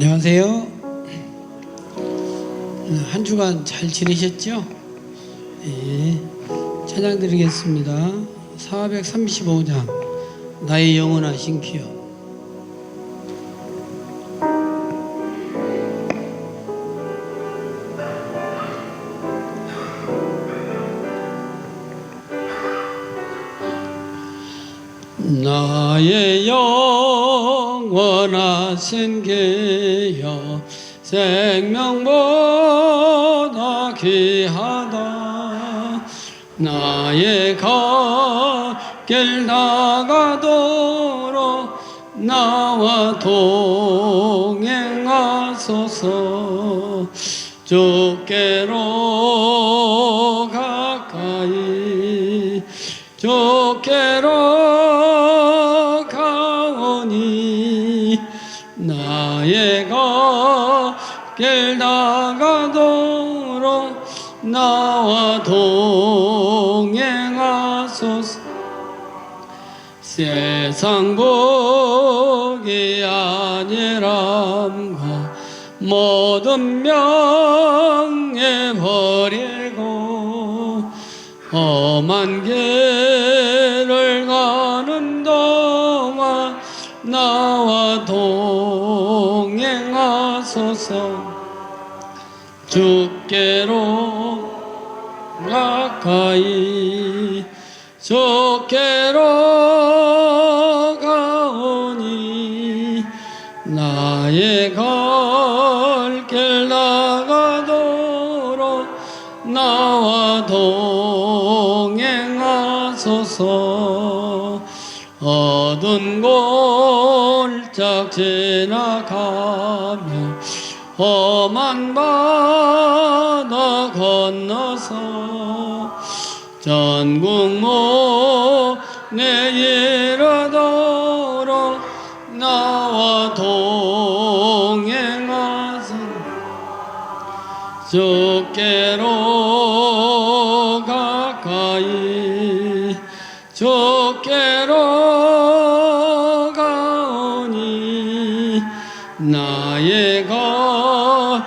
안녕하세요. 한 주간 잘 지내셨죠? 예, 찬양 드리겠습니다. 435장 나의 영원하신 기여. 나의 영원하신 기여 생명보다 귀하다. 나의 갈 나가도록 나와 동행하소서. 주께로 가까이 주께로 가오니 나의 갈 나가도록 나와 동행하소서. 세상 복이 아니람과 모든 명예버리고 험한 길을 가는 동안 나와 동행하소서. 주께로 가까이 주께로 가오니 나의 갈 길 나가도록 나와 동행하소서. 어두운 골짝 지나가며 험한 바다 건너서 전국 문에 이르도록 나와 동행하소서. 주께로 가까이 주께로 가오니 나의 갈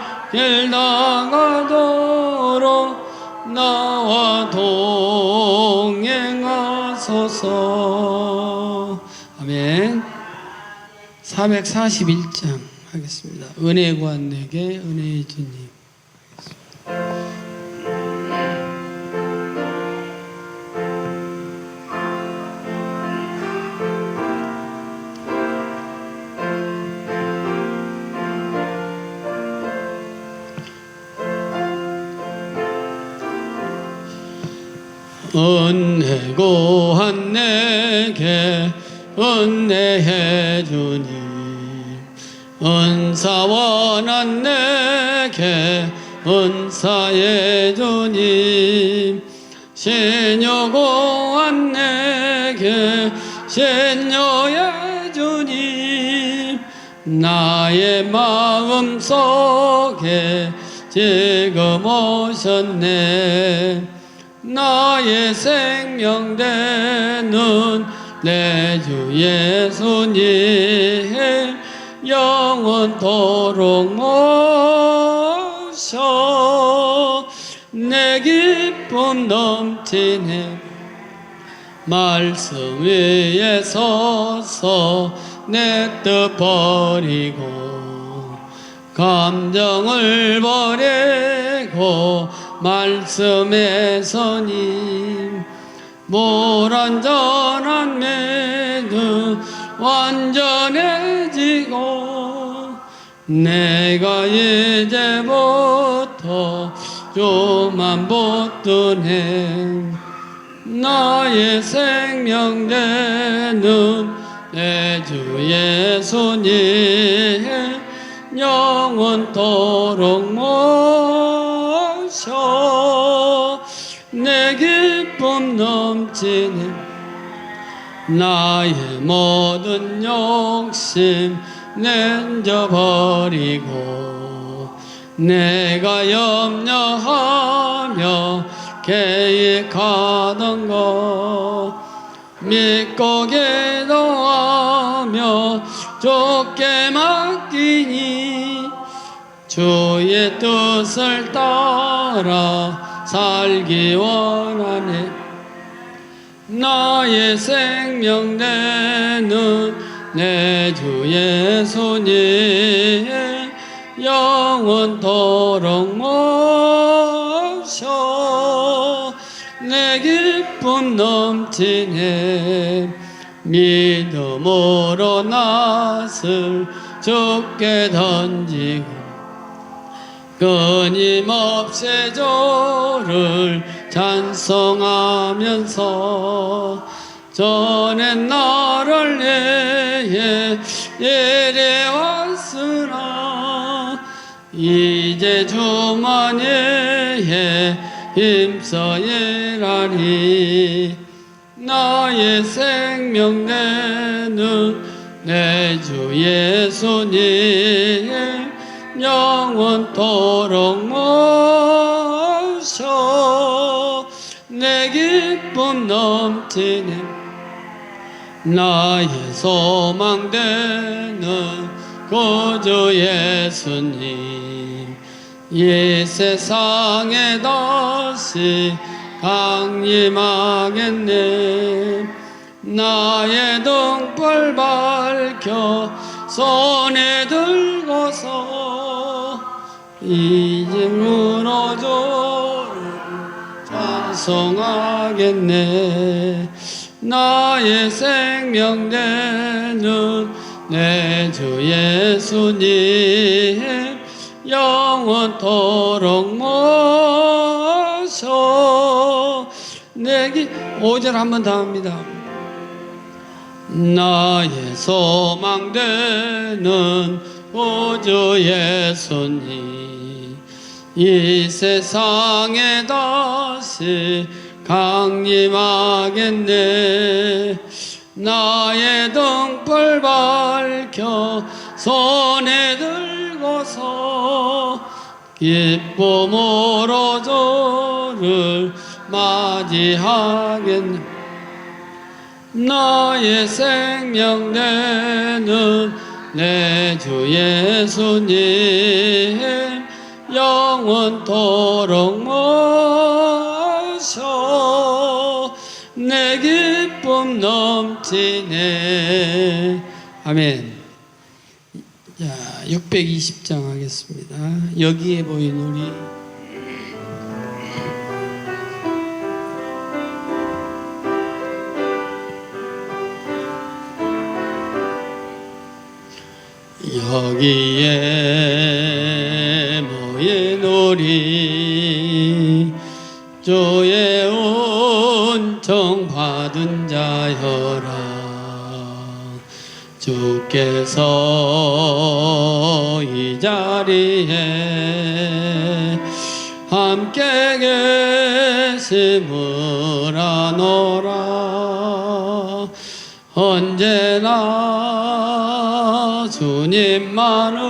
나가도록 나와 동행하소서. 아멘. 441장 하겠습니다. 은혜 구한 내게 은혜의 주님. 은혜 구한 내게 은혜해 주님. 은사 원한 내게 은사해 주님. 신여 구한 내게 신여해 주님. 나의 마음 속에 지금 오셨네. 나의 생명 되는 내 주 예수님 영원토록 모셔. 내 기쁨 넘치네. 말씀 위에 서서 내 뜻 버리고 감정을 버리고 말씀에 서니 불완전한 믿음 완전해지고 내가 이제부터 주만 붙드네. 나의 생명 되는 내 주 예수님 영원토록 모셔. 내 기쁨 넘치네. 나의 모든 욕심 내려버리고 내가 염려하며 계획하던 것 믿고 기도하며 주께 맡기니 주의 뜻을 따라 살기 원하네. 나의 생명 되는 내 주 예수님 영원토록 모셔 내 기쁨 넘치네. 믿음으로 낫을 주께 던지고 끊임없이 주를 찬송하면서 전엔 나를 위해 예배왔으나 이제 주만에 힘써 일하리. 나의 생명 되는 내 주 예수님 영원토록 모셔 내 기쁨 넘치네. 나의 소망 되는 구주 예수님 이 세상에 다시 강림하겠네. 나의 등불 밝혀 손에 들고서 이제으로 주를 찬송하겠네. 나의 생명 되는 내 주 예수님 영원토록 모셔 내기 5절 한 번 더 합니다. 나의 소망 되는 구주 예수님 이 세상에 다시 강림하겠네. 나의 등불 밝혀 손에 들고서 기쁨으로 주를 맞이하겠네. 나의 생명 되는 내 주 예수님 영원토록 모셔 내 기쁨 넘치네. 아멘. 자, 620장 하겠습니다. 여기에 보인 우리 여기에 모인 우리 주의 은총 받은 자여라. 주께서 이 자리에 함께 계심을 아노라. 언제나 주님만을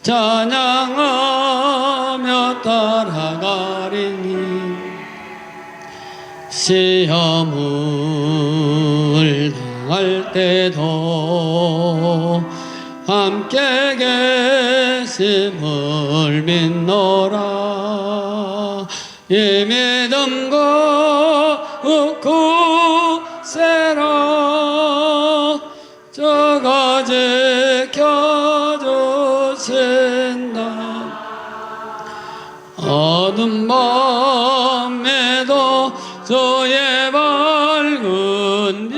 찬양하며 따라가리니 시험을 당할 때도 함께 계심을 믿노라. 이 믿음과 굳세라 저가 지켜주신다. 어두운 밤에도 주의 밝은 빛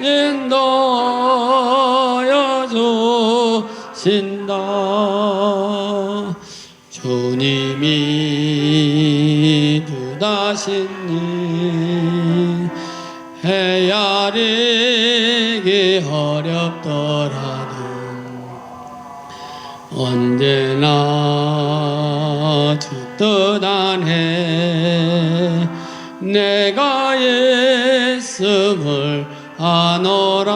인도하여 주신다. 주님이 주다시니 헤아리기 어렵더라도 언제나 주 뜻 안에 내가 있음을 아노라.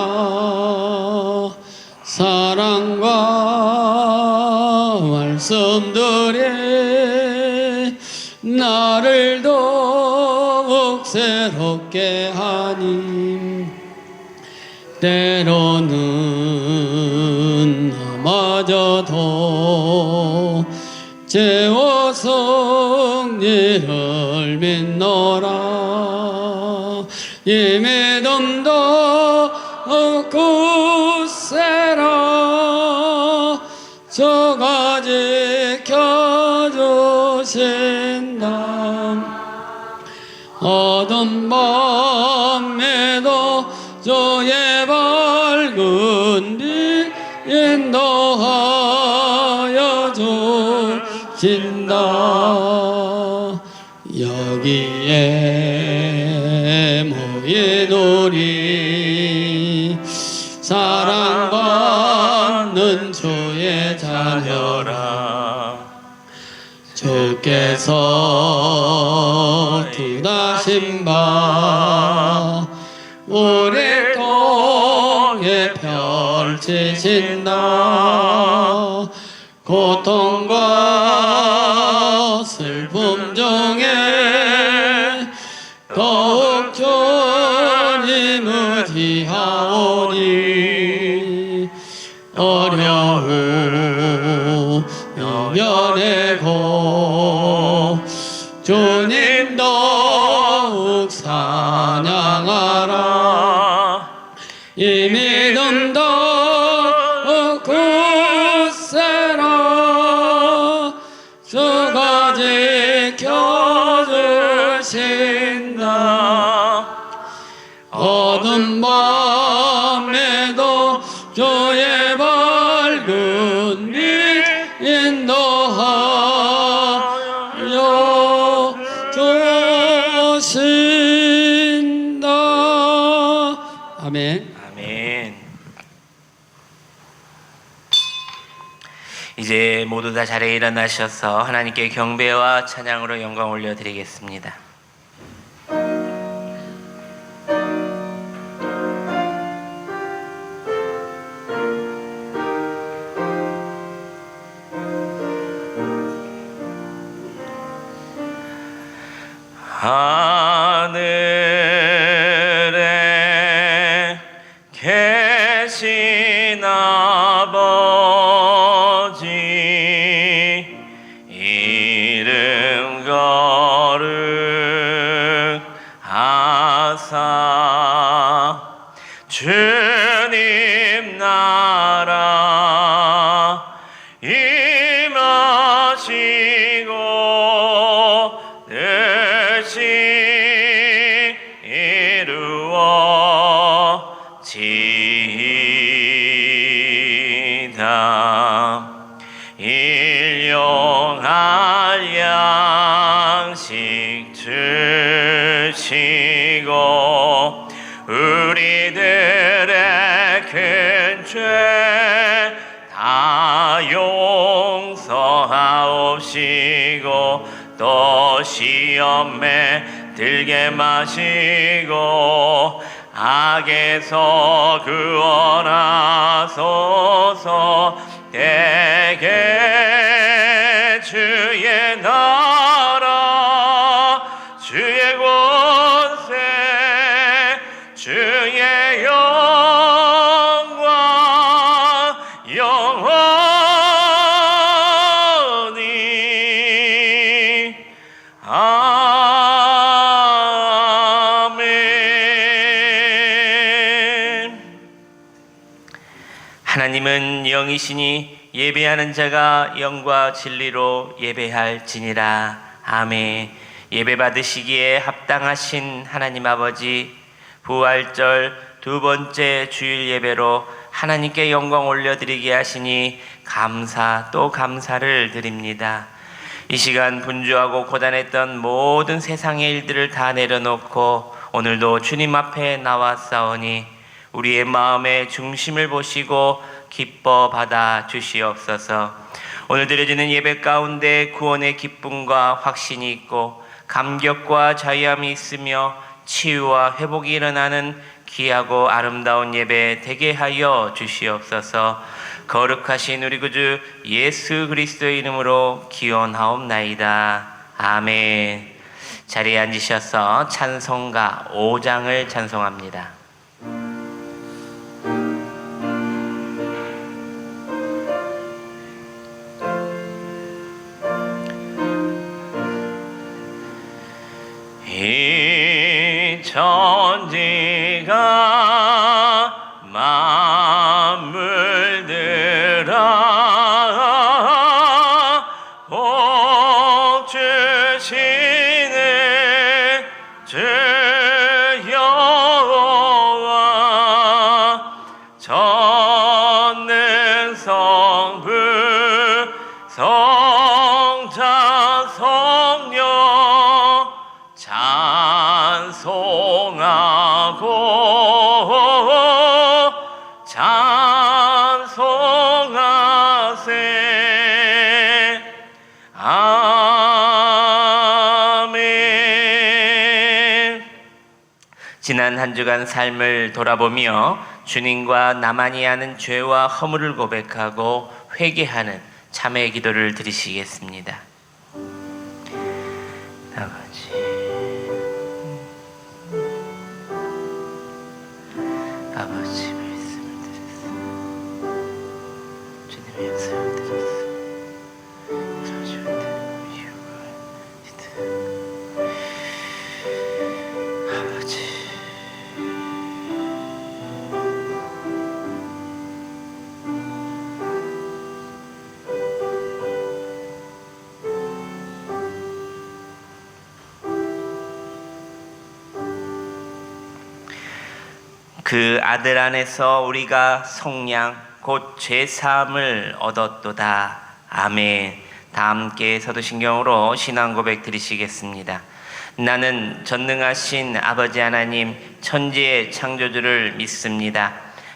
사랑과 말씀들이 나를 더욱 새롭게 하니 때로는 넘어져 믿어도 죄와 승리를 믿노라. 이 믿음도 굳세라. 주가 지켜주신다. 어두운 밤에도 주의 밝은 빛 인도하여 주신다. 여기에 모인 우리 사랑받는 주의 자녀라. 주께서 두다신 바 우리 통해 펼치신다. 고통과 슬픔 중에 더욱 주님 의지하오니 어려움 이겨내고 주님 더욱 찬양하라. 이 믿음도 굳세라. 주가 지켜주신다. 어두운 밤에도 주의 밝은 빛 인도하여 주신다. 아멘. 아멘. 이제 모두 다 자리에 일어나셔서 하나님께 경배와 찬양으로 영광 올려드리겠습니다. 하늘에 계신 아버지 이름 거룩하사 주님 나라 임하시고 이루어지이다. 일용할 양식 주시고 우리들의 큰 죄 다 용서하옵시고 또 시험에 들게 마시고 악에서 구원하소서. 대개 주의 나라 주의 권세 주의 영광 영원히 아멘. 하나님은 영이시니 예배하는 자가 영과 진리로 예배할지니라. 아멘. 예배 받으시기에 합당하신 하나님 아버지, 부활절 두 번째 주일 예배로 하나님께 영광 올려드리게 하시니 감사 또 감사를 드립니다. 이 시간 분주하고 고단했던 모든 세상의 일들을 다 내려놓고 오늘도 주님 앞에 나왔사오니 우리의 마음의 중심을 보시고 기뻐 받아 주시옵소서. 오늘 드려지는 예배 가운데 구원의 기쁨과 확신이 있고 감격과 자유함이 있으며 치유와 회복이 일어나는 귀하고 아름다운 예배 되게 하여 주시옵소서. 거룩하신 우리 구주 예수 그리스도의 이름으로 기원하옵나이다. 아멘. 자리에 앉으셔서 찬송가 5장을 찬송합니다. 이 천지가 만물들아 복 주시는 주 여호와 전능 성부 성자 성령 찬송하고 찬송하세. 아멘. 지난 한 주간 삶을 돌아보며 주님과 나만이 하는 죄와 허물을 고백하고 회개하는 참회 기도를 드리시겠습니다. 아버지, 아버지 말씀을 드렸습니다. 주님의 역사를 드렸습니다. 아버지, 그 아들 안에서 우리가 속량 곧 죄사함을 얻었도다. 아멘. 다 함께 사도신경으로 신앙 고백 드리시겠습니다. 나는 전능하신 아버지 하나님 천지의 창조주를 믿습니다.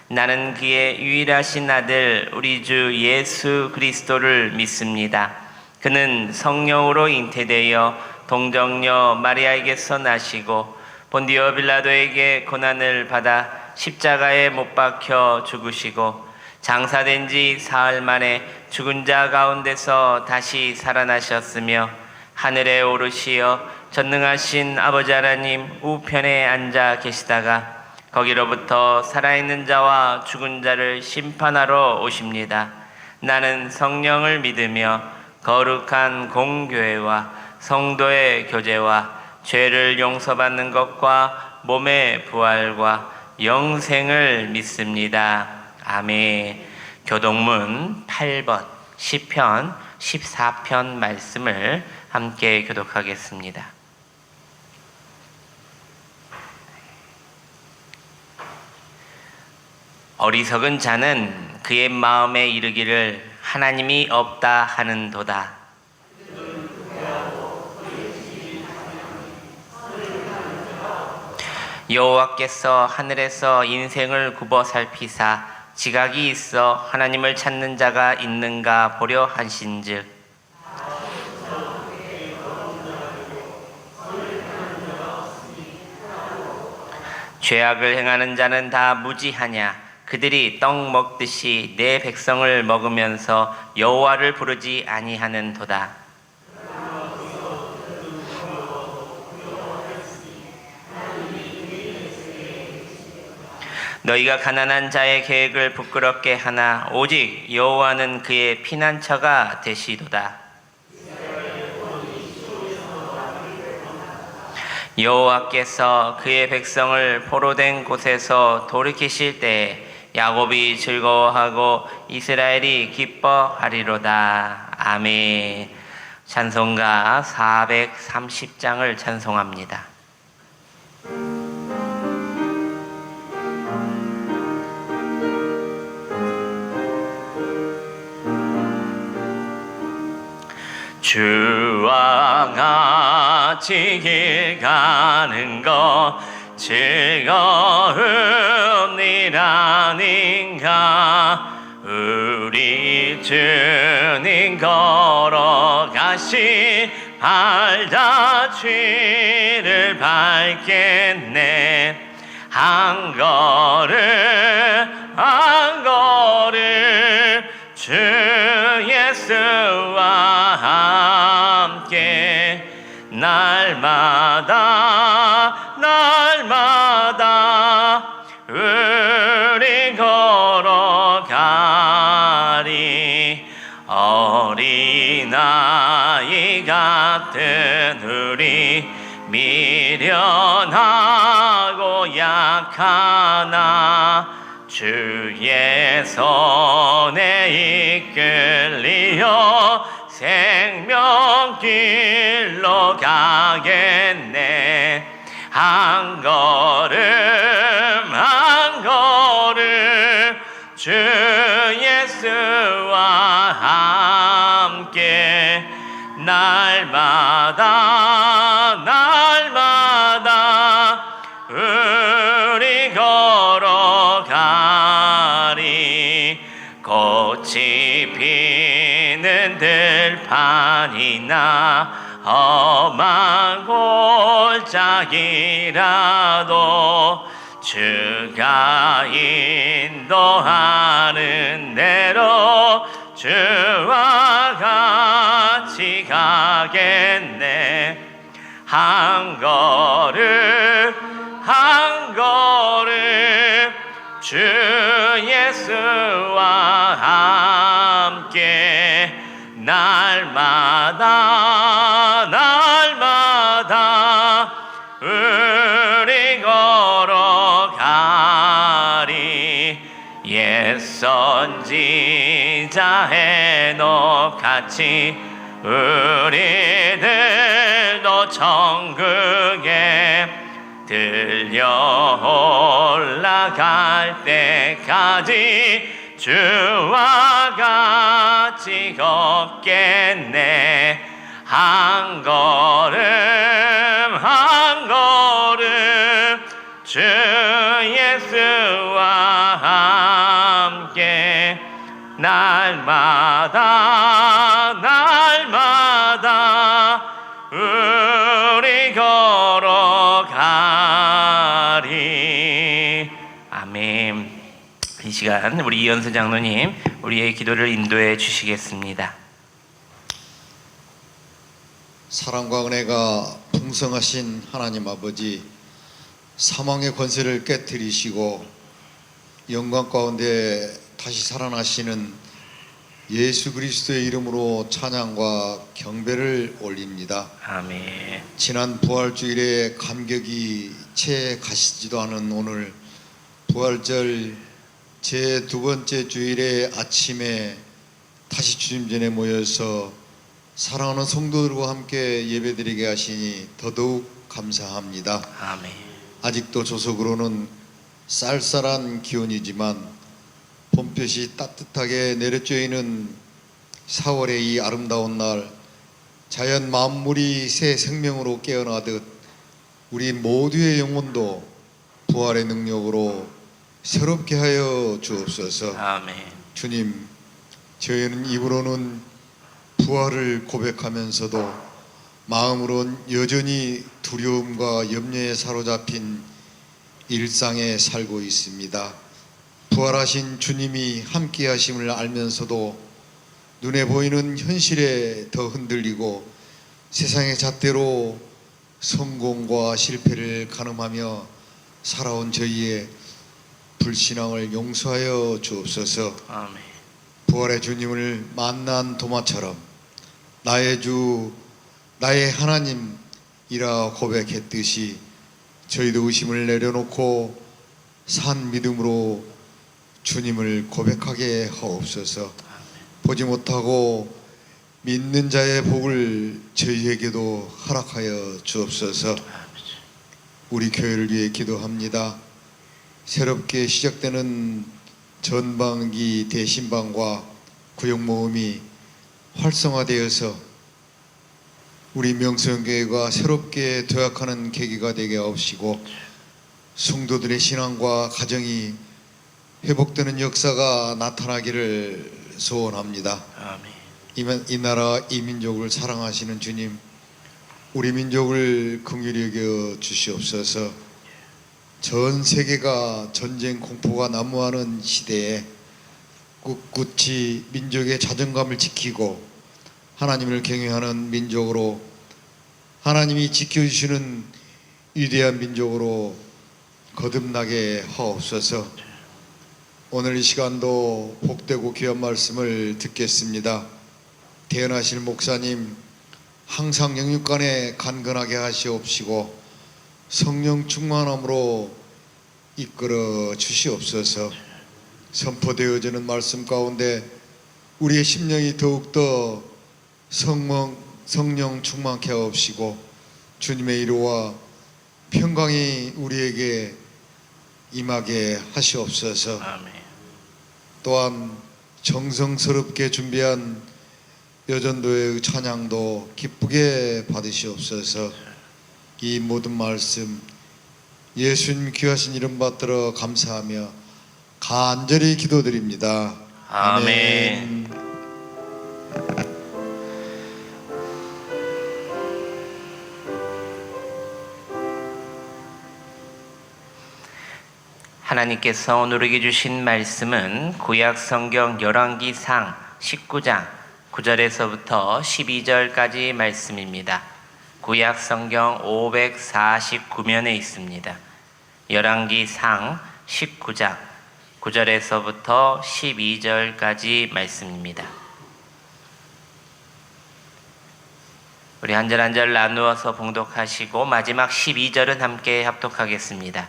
나는 그의 유일하신 아들 우리 주 예수 그리스도를 믿습니다. 그는 성령으로 잉태되어 동정녀 마리아에게서 나시고 본디오 빌라도에게 고난을 받아 십자가에 못 박혀 죽으시고 장사된 지 사흘 만에 죽은 자 가운데서 다시 살아나셨으며 하늘에 오르시어 전능하신 아버지 하나님 우편에 앉아 계시다가 거기로부터 살아있는 자와 죽은 자를 심판하러 오십니다. 나는 성령을 믿으며 거룩한 공교회와 성도의 교제와 죄를 용서받는 것과 몸의 부활과 영생을 믿습니다. 아멘. 교독문 8번 시편 14편 말씀을 함께 교독하겠습니다. 어리석은 자는 그의 마음에 이르기를 하나님이 없다 하는도다. 여호와께서 하늘에서 인생을 굽어 살피사 지각이 있어 하나님을 찾는 자가 있는가 보려 하신즉 죄악을 행하는 자는 다 무지하냐. 그들이 떡 먹듯이 내 백성을 먹으면서 여호와를 부르지 아니하는도다. 너희가 가난한 자의 계획을 부끄럽게 하나 오직 여호와는 그의 피난처가 되시도다. 여호와께서 그의 백성을 포로된 곳에서 돌이키실 때 야곱이 즐거워하고 이스라엘이 기뻐하리로다. 아멘. 찬송가 430장을 찬송합니다. 주와 같이 길 가는 것 즐거운 일 아닌가. 우리 주님 걸어가시 발자취를 밟겠네. 한 걸음 한 걸음 주 예수와 함께 날마다 날마다 우리 걸어가리. 어린아이 같은 우리 미련 미련하고 약하나 주의 손에 이끌리어 생명길로 가겠네. 한 걸음 한 걸음 주 예수와 함께 날마다 날마다 우리 걸어가리. 꽃이 피는 들판이나 험한 골짜기라도 주가 인도하는 대로 주와 같이 가겠네. 한 걸음 한 걸음 주 예수와 함께 날마다 날마다 우리 걸어가리. 옛 선지자 해녹 같이 우리들도 천국에 들려 올라갈 때까지 주와 같이 걷겠네. 한 걸음 한 걸음 주 예수와 함께 날마다 날마다 우리 걸어가리. 아멘. 이 시간 우리 이현수 장로님 우리의 기도를 인도해 주시겠습니다. 사랑과 은혜가 풍성하신 하나님 아버지, 사망의 권세를 깨뜨리시고 영광 가운데 다시 살아나시는 예수 그리스도의 이름으로 찬양과 경배를 올립니다. 아멘. 지난 부활주일에 감격이 채 가시지도 않은 오늘 부활절 제 두 번째 주일의 아침에 다시 주님 전에 모여서 사랑하는 성도들과 함께 예배드리게 하시니 더더욱 감사합니다. 아멘. 아직도 조석으로는 쌀쌀한 기온이지만 봄볕이 따뜻하게 내려쬐이는 4월의 이 아름다운 날, 자연 만물이 새 생명으로 깨어나듯 우리 모두의 영혼도 부활의 능력으로 새롭게 하여 주옵소서. 아멘. 주님, 저희는 입으로는 부활을 고백하면서도 마음으론 여전히 두려움과 염려에 사로잡힌 일상에 살고 있습니다. 부활하신 주님이 함께 하심을 알면서도 눈에 보이는 현실에 더 흔들리고 세상의 잣대로 성공과 실패를 가늠하며 살아온 저희의 불신앙을 용서하여 주옵소서. 아멘. 부활의 주님을 만난 도마처럼 나의 주, 나의 하나님이라 고백했듯이 저희도 의심을 내려놓고 산 믿음으로 주님을 고백하게 하옵소서. 보지 못하고 믿는 자의 복을 저희에게도 허락하여 주옵소서. 우리 교회를 위해 기도합니다. 새롭게 시작되는 전반기 대신방과 구역모음이 활성화되어서 우리 명성교회가 새롭게 도약하는 계기가 되게 하옵시고 성도들의 신앙과 가정이 회복되는 역사가 나타나기를 소원합니다. 아멘. 이 나라 이 민족을 사랑하시는 주님, 우리 민족을 긍휼히 여겨 주시옵소서. 전 세계가 전쟁 공포가 난무하는 시대에 꿋꿋이 민족의 자존감을 지키고 하나님을 경외하는 민족으로, 하나님이 지켜주시는 위대한 민족으로 거듭나게 하옵소서. 오늘 이 시간도 복되고 귀한 말씀을 듣겠습니다. 태어나실 목사님 항상 영육간에 간건하게 하시옵시고 성령 충만함으로 이끌어 주시옵소서. 선포되어지는 말씀 가운데 우리의 심령이 더욱더 성령 충만케 하옵시고 주님의 이루와 평강이 우리에게 임하게 하시옵소서. 아멘. 또한 정성스럽게 준비한 여전도의 찬양도 기쁘게 받으시옵소서. 이 모든 말씀 예수님 귀하신 이름 받들어 감사하며 간절히 기도드립니다. 아멘. 하나님께서 오늘에게 주신 말씀은 구약 성경 열왕기상 19장 9절에서부터 12절까지 말씀입니다. 구약 성경 549면에 있습니다. 열왕기상 19장 9절에서부터 12절까지 말씀입니다. 우리 한 절 한 절 나누어서 봉독하시고 마지막 12절은 함께 합독하겠습니다.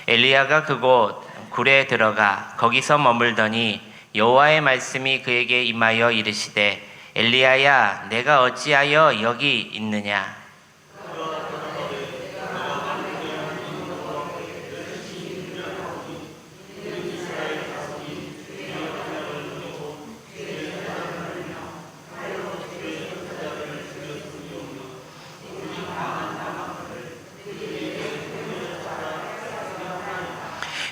엘리야가 그곳 굴에 들어가 거기서 머물더니 여호와의 말씀이 그에게 임하여 이르시되 엘리야야 내가 어찌하여 여기 있느냐.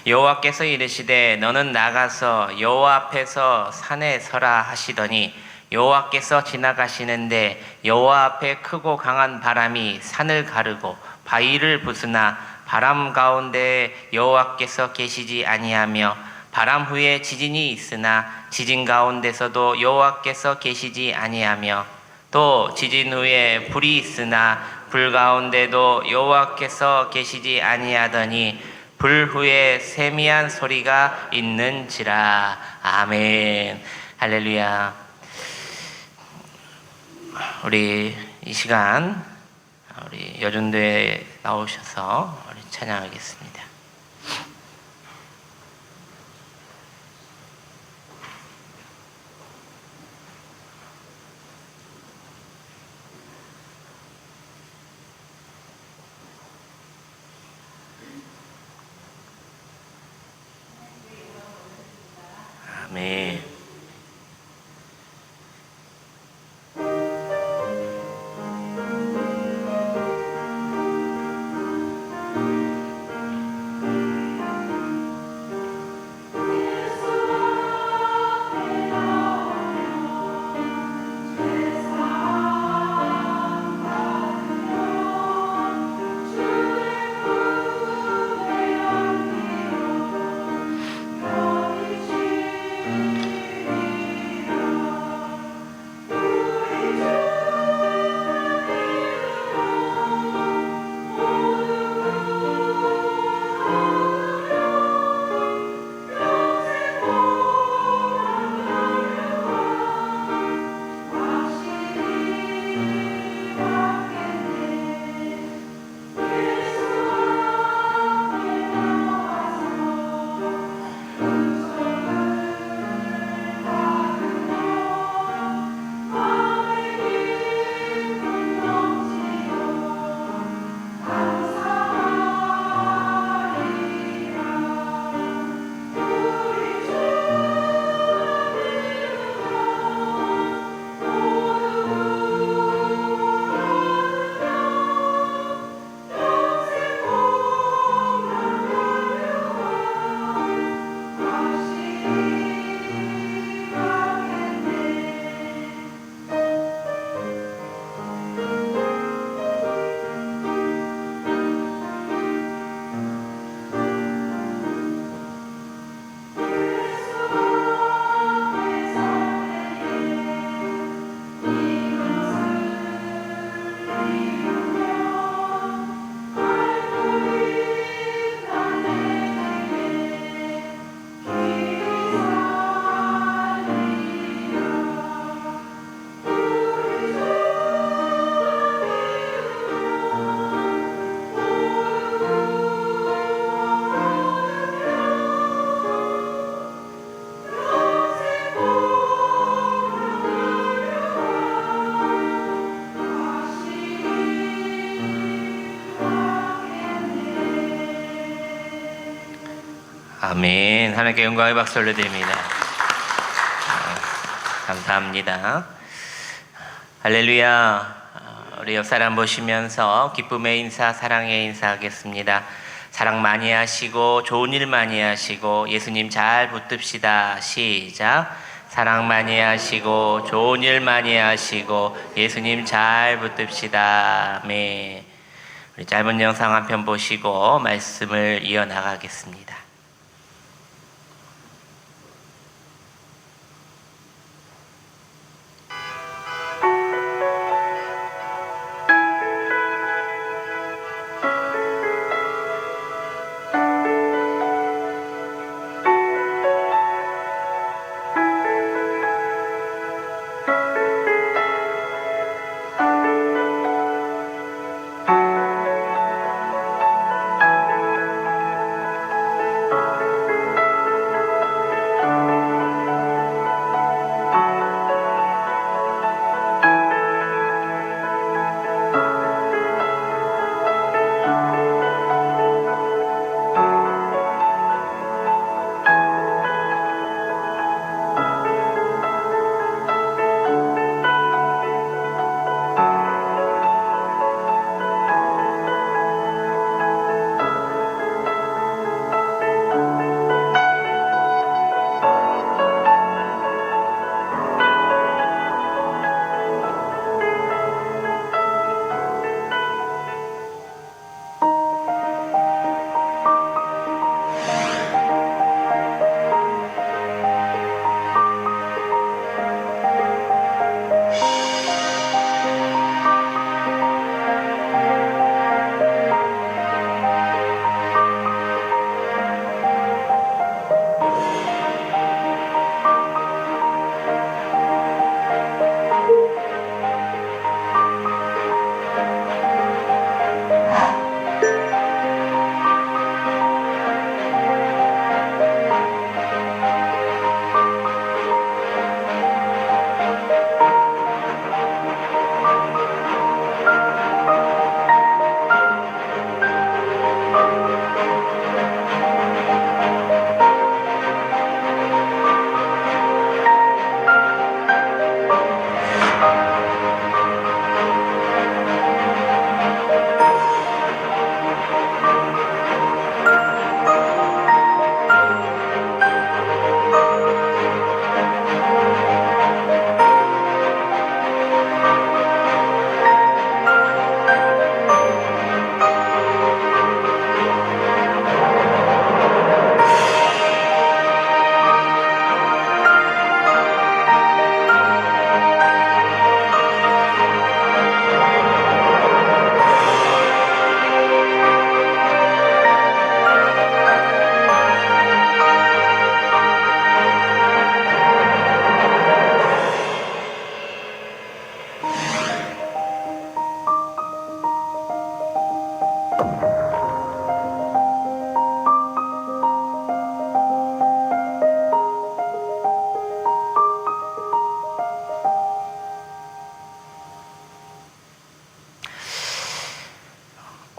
여호와께서 이르시되 너는 나가서 여호와 앞에서 산에 서라 하시더니 여호와께서 지나가시는데 여호와 앞에 크고 강한 바람이 산을 가르고 바위를 부수나 바람 가운데 여호와께서 계시지 아니하며 바람 후에 지진이 있으나 지진 가운데서도 여호와께서 계시지 아니하며 또 지진 후에 불이 있으나 불 가운데도 여호와께서 계시지 아니하더니 불 후에 세미한 소리가 있는지라. 아멘. 할렐루야. 우리 이 시간 우리 여전도에 나오셔서 우리 찬양하겠습니다. 아멘. 아멘. 하나님께 영광의 박수 올려드립니다. 감사합니다. 할렐루야. 우리 옆 사람 보시면서 기쁨의 인사, 사랑의 인사 하겠습니다. 사랑 많이 하시고 좋은 일 많이 하시고 예수님 잘 붙듭시다. 시작. 사랑 많이 하시고 좋은 일 많이 하시고 예수님 잘 붙듭시다. 아멘. 우리 짧은 영상 한 편 보시고 말씀을 이어나가겠습니다.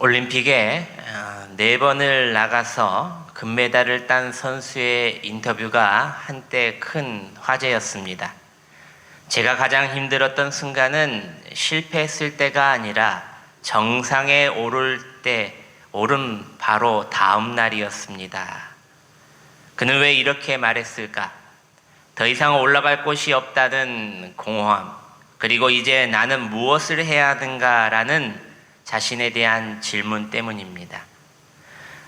올림픽에 4번을 나가서 금메달을 딴 선수의 인터뷰가 한때 큰 화제였습니다. 제가 가장 힘들었던 순간은 실패했을 때가 아니라 정상에 오른 바로 다음 날이었습니다. 그는 왜 이렇게 말했을까? 더 이상 올라갈 곳이 없다는 공허함, 그리고 이제 나는 무엇을 해야 하는가라는 자신에 대한 질문 때문입니다.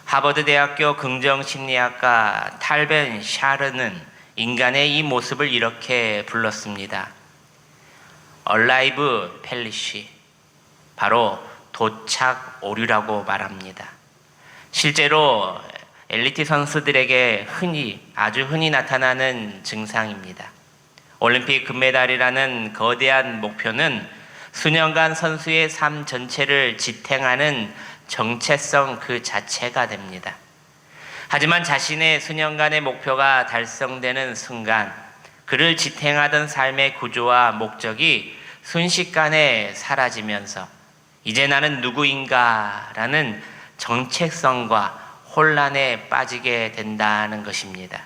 하버드 대학교 긍정심리학가 탈벤 샤르는 인간의 이 모습을 이렇게 불렀습니다. Arrive Perish, 바로 도착 오류라고 말합니다. 실제로 엘리트 선수들에게 아주 흔히 나타나는 증상입니다. 올림픽 금메달이라는 거대한 목표는 수년간 선수의 삶 전체를 지탱하는 정체성 그 자체가 됩니다. 하지만 자신의 수년간의 목표가 달성되는 순간 그를 지탱하던 삶의 구조와 목적이 순식간에 사라지면서 이제 나는 누구인가 라는 정체성과 혼란에 빠지게 된다는 것입니다.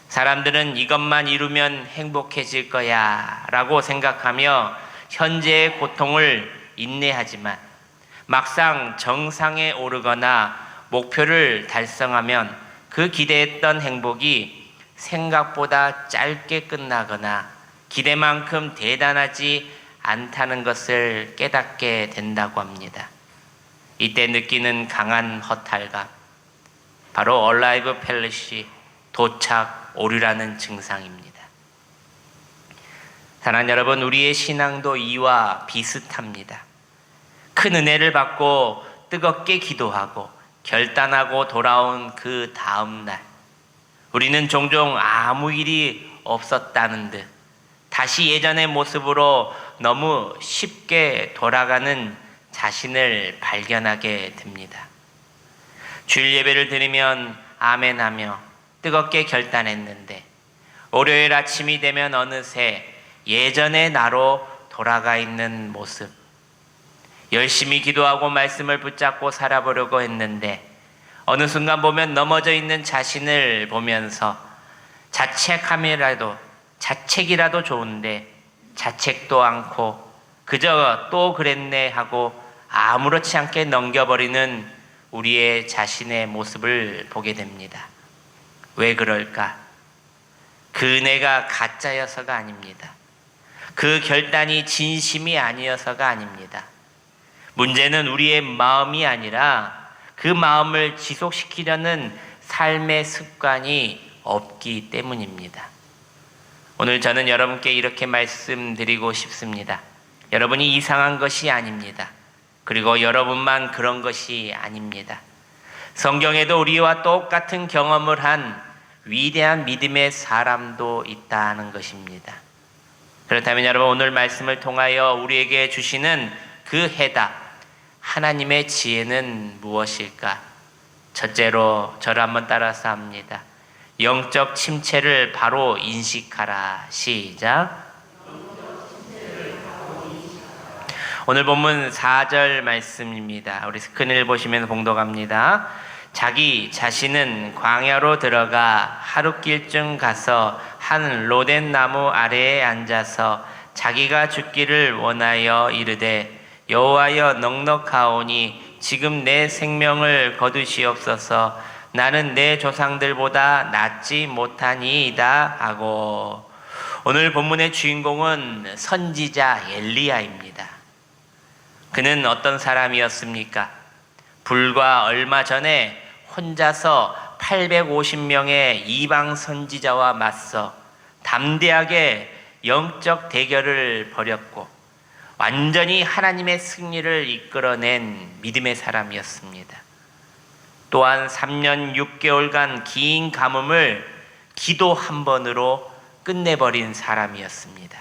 사람들은 이것만 이루면 행복해질 거야 라고 생각하며 현재의 고통을 인내하지만 막상 정상에 오르거나 목표를 달성하면 그 기대했던 행복이 생각보다 짧게 끝나거나 기대만큼 대단하지 않다는 것을 깨닫게 된다고 합니다. 이때 느끼는 강한 허탈감, 바로 얼라이브 펠리시, 도착 오류라는 증상입니다. 사랑하는 여러분, 우리의 신앙도 이와 비슷합니다. 큰 은혜를 받고 뜨겁게 기도하고 결단하고 돌아온 그 다음 날, 우리는 종종 아무 일이 없었다는 듯 다시 예전의 모습으로 너무 쉽게 돌아가는 자신을 발견하게 됩니다. 주일 예배를 드리면 아멘하며 뜨겁게 결단했는데 월요일 아침이 되면 어느새 예전의 나로 돌아가 있는 모습, 열심히 기도하고 말씀을 붙잡고 살아보려고 했는데 어느 순간 보면 넘어져 있는 자신을 보면서 자책이라도 좋은데 자책도 않고 그저 또 그랬네 하고 아무렇지 않게 넘겨버리는 우리의 자신의 모습을 보게 됩니다. 왜 그럴까? 그 은혜가 가짜여서가 아닙니다. 그 결단이 진심이 아니어서가 아닙니다. 문제는 우리의 마음이 아니라 그 마음을 지속시키려는 삶의 습관이 없기 때문입니다. 오늘 저는 여러분께 이렇게 말씀드리고 싶습니다. 여러분이 이상한 것이 아닙니다. 그리고 여러분만 그런 것이 아닙니다. 성경에도 우리와 똑같은 경험을 한 위대한 믿음의 사람도 있다는 것입니다. 그렇다면 여러분, 오늘 말씀을 통하여 우리에게 주시는 그 해답, 하나님의 지혜는 무엇일까? 첫째로 저를 한번 따라서 합니다. 영적 침체를 바로 인식하라. 시작. 오늘 본문 4절 말씀입니다. 우리 스크린을 보시면 봉독합니다. 자기 자신은 광야로 들어가 하룻길쯤 가서 한 로덴 나무 아래에 앉아서 자기가 죽기를 원하여 이르되 여호와여 넉넉하오니 지금 내 생명을 거두시옵소서. 나는 내 조상들보다 낫지 못하니이다 하고. 오늘 본문의 주인공은 선지자 엘리야입니다. 그는 어떤 사람이었습니까? 불과 얼마 전에 혼자서 850명의 이방 선지자와 맞서 담대하게 영적 대결을 벌였고 완전히 하나님의 승리를 이끌어낸 믿음의 사람이었습니다. 또한 3년 6개월간 긴 가뭄을 기도 한 번으로 끝내버린 사람이었습니다.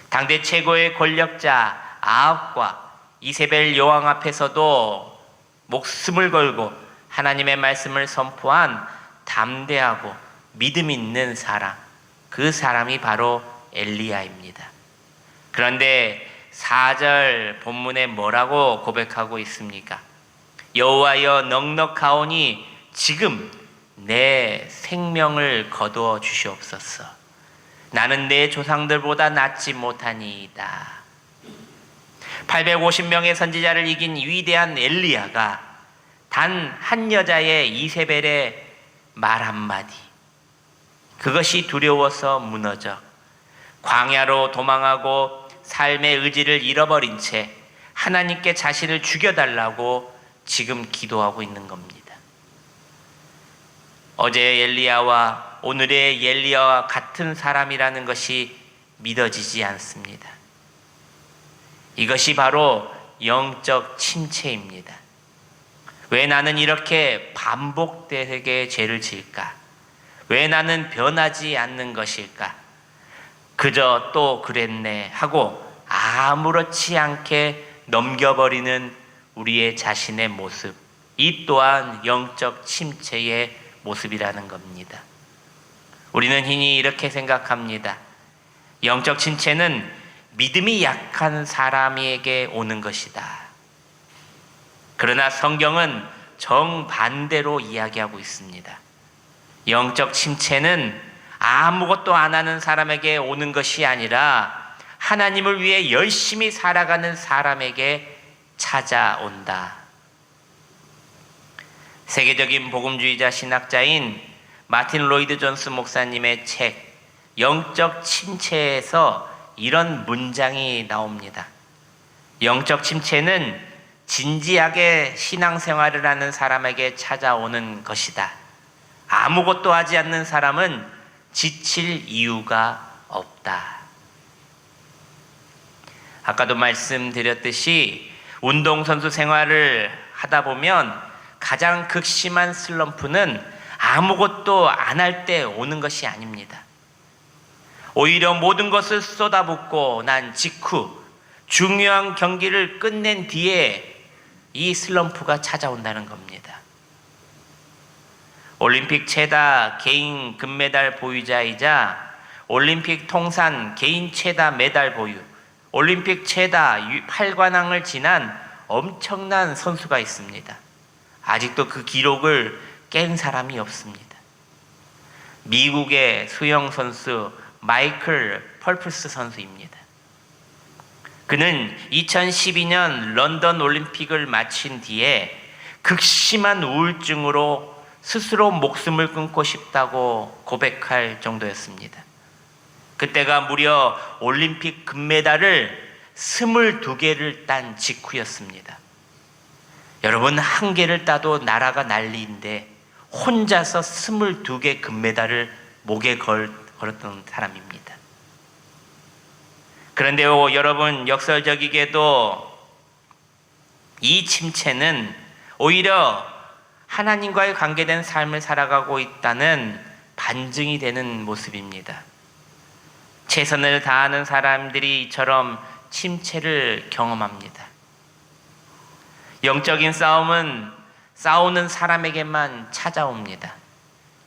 당대 최고의 권력자 아합과 이세벨 여왕 앞에서도 목숨을 걸고 하나님의 말씀을 선포한 담대하고 믿음 있는 사람, 그 사람이 바로 엘리야입니다. 그런데 4절 본문에 뭐라고 고백하고 있습니까? 여호와여 넉넉하오니 지금 내 생명을 거두어 주시옵소서. 나는 내 조상들보다 낫지 못하니이다. 850명의 선지자를 이긴 위대한 엘리야가 단 한 여자의 이세벨의 말 한마디, 그것이 두려워서 무너져 광야로 도망하고 삶의 의지를 잃어버린 채 하나님께 자신을 죽여달라고 지금 기도하고 있는 겁니다. 어제의 엘리야와 오늘의 엘리야와 같은 사람이라는 것이 믿어지지 않습니다. 이것이 바로 영적 침체입니다. 왜 나는 이렇게 반복되게 죄를 지을까? 왜 나는 변하지 않는 것일까? 그저 또 그랬네 하고 아무렇지 않게 넘겨버리는 우리의 자신의 모습, 이 또한 영적 침체의 모습이라는 겁니다. 우리는 흔히 이렇게 생각합니다. 영적 침체는 믿음이 약한 사람에게 오는 것이다. 그러나 성경은 정반대로 이야기하고 있습니다. 영적 침체는 아무것도 안 하는 사람에게 오는 것이 아니라 하나님을 위해 열심히 살아가는 사람에게 찾아온다. 세계적인 복음주의자 신학자인 마틴 로이드 존스 목사님의 책 영적 침체에서 이런 문장이 나옵니다. 영적 침체는 진지하게 신앙생활을 하는 사람에게 찾아오는 것이다. 아무것도 하지 않는 사람은 지칠 이유가 없다. 아까도 말씀드렸듯이 운동선수 생활을 하다 보면 가장 극심한 슬럼프는 아무것도 안 할 때 오는 것이 아닙니다. 오히려 모든 것을 쏟아붓고 난 직후 중요한 경기를 끝낸 뒤에 이 슬럼프가 찾아온다는 겁니다. 올림픽 최다 개인 금메달 보유자이자 올림픽 통산 개인 최다 메달 보유, 올림픽 최다 8관왕을 지난 엄청난 선수가 있습니다. 아직도 그 기록을 깬 사람이 없습니다. 미국의 수영 선수 마이클 펄프스 선수입니다. 그는 2012년 런던 올림픽을 마친 뒤에 극심한 우울증으로 스스로 목숨을 끊고 싶다고 고백할 정도였습니다. 그때가 무려 올림픽 금메달을 22개를 딴 직후였습니다. 여러분, 한 개를 따도 나라가 난리인데 혼자서 22개 금메달을 목에 걸었던 사람입니다. 그런데요, 여러분, 역설적이게도 이 침체는 오히려 하나님과의 관계된 삶을 살아가고 있다는 반증이 되는 모습입니다. 최선을 다하는 사람들이 이처럼 침체를 경험합니다. 영적인 싸움은 싸우는 사람에게만 찾아옵니다.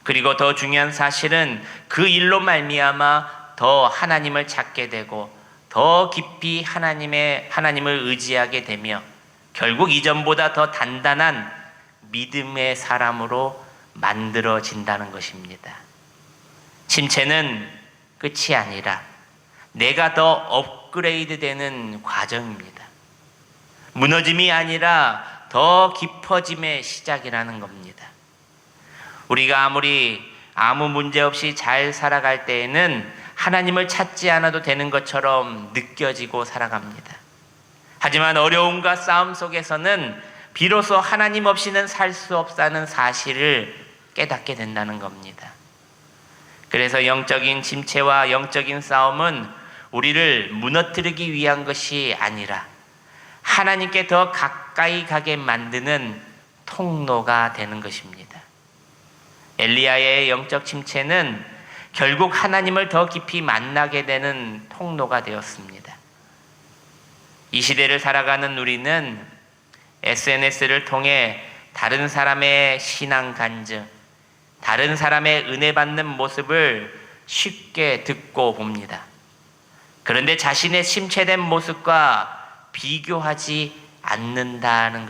그리고 더 중요한 사실은 그 일로 말미암아 더 하나님을 찾게 되고 더 깊이 하나님을 의지하게 되며 결국 이전보다 더 단단한 믿음의 사람으로 만들어진다는 것입니다. 침체는 끝이 아니라 내가 더 업그레이드 되는 과정입니다. 무너짐이 아니라 더 깊어짐의 시작이라는 겁니다. 우리가 아무 문제 없이 잘 살아갈 때에는 하나님을 찾지 않아도 되는 것처럼 느껴지고 살아갑니다. 하지만 어려움과 싸움 속에서는 비로소 하나님 없이는 살 수 없다는 사실을 깨닫게 된다는 겁니다. 그래서 영적인 침체와 영적인 싸움은 우리를 무너뜨리기 위한 것이 아니라 하나님께 더 가까이 가게 만드는 통로가 되는 것입니다. 엘리야의 영적 침체는 결국 하나님을 더 깊이 만나게 되는 통로가 되었습니다. 이 시대를 살아가는 우리는 SNS를 통해 다른 사람의 신앙 간증, 다른 사람의 은혜 받는 모습을 쉽게 듣고 봅니다. 그런데 자신의 침체된 모습과 비교하지 않는다는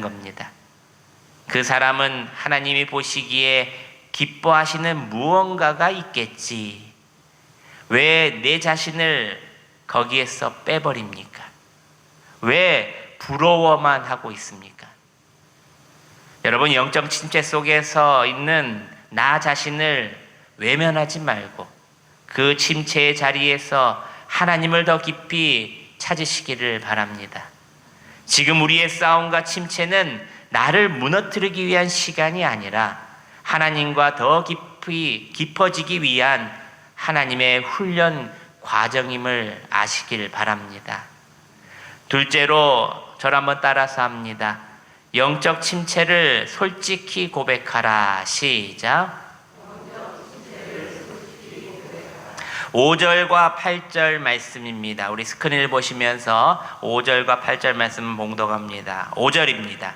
겁니다. 그 사람은 하나님이 보시기에 기뻐하시는 무언가가 있겠지. 왜 내 자신을 거기에서 빼버립니까? 왜 부러워만 하고 있습니까? 여러분, 영적 침체 속에서 있는 나 자신을 외면하지 말고 그 침체의 자리에서 하나님을 더 깊이 찾으시기를 바랍니다. 지금 우리의 싸움과 침체는 나를 무너뜨리기 위한 시간이 아니라 하나님과 더 깊어지기 위한 하나님의 훈련 과정임을 아시길 바랍니다. 둘째로 저를 한번 따라서 합니다. 영적 침체를 솔직히 고백하라. 시작. 5절과 8절 말씀입니다. 우리 스크린을 보시면서 5절과 8절 말씀 봉독합니다. 5절입니다.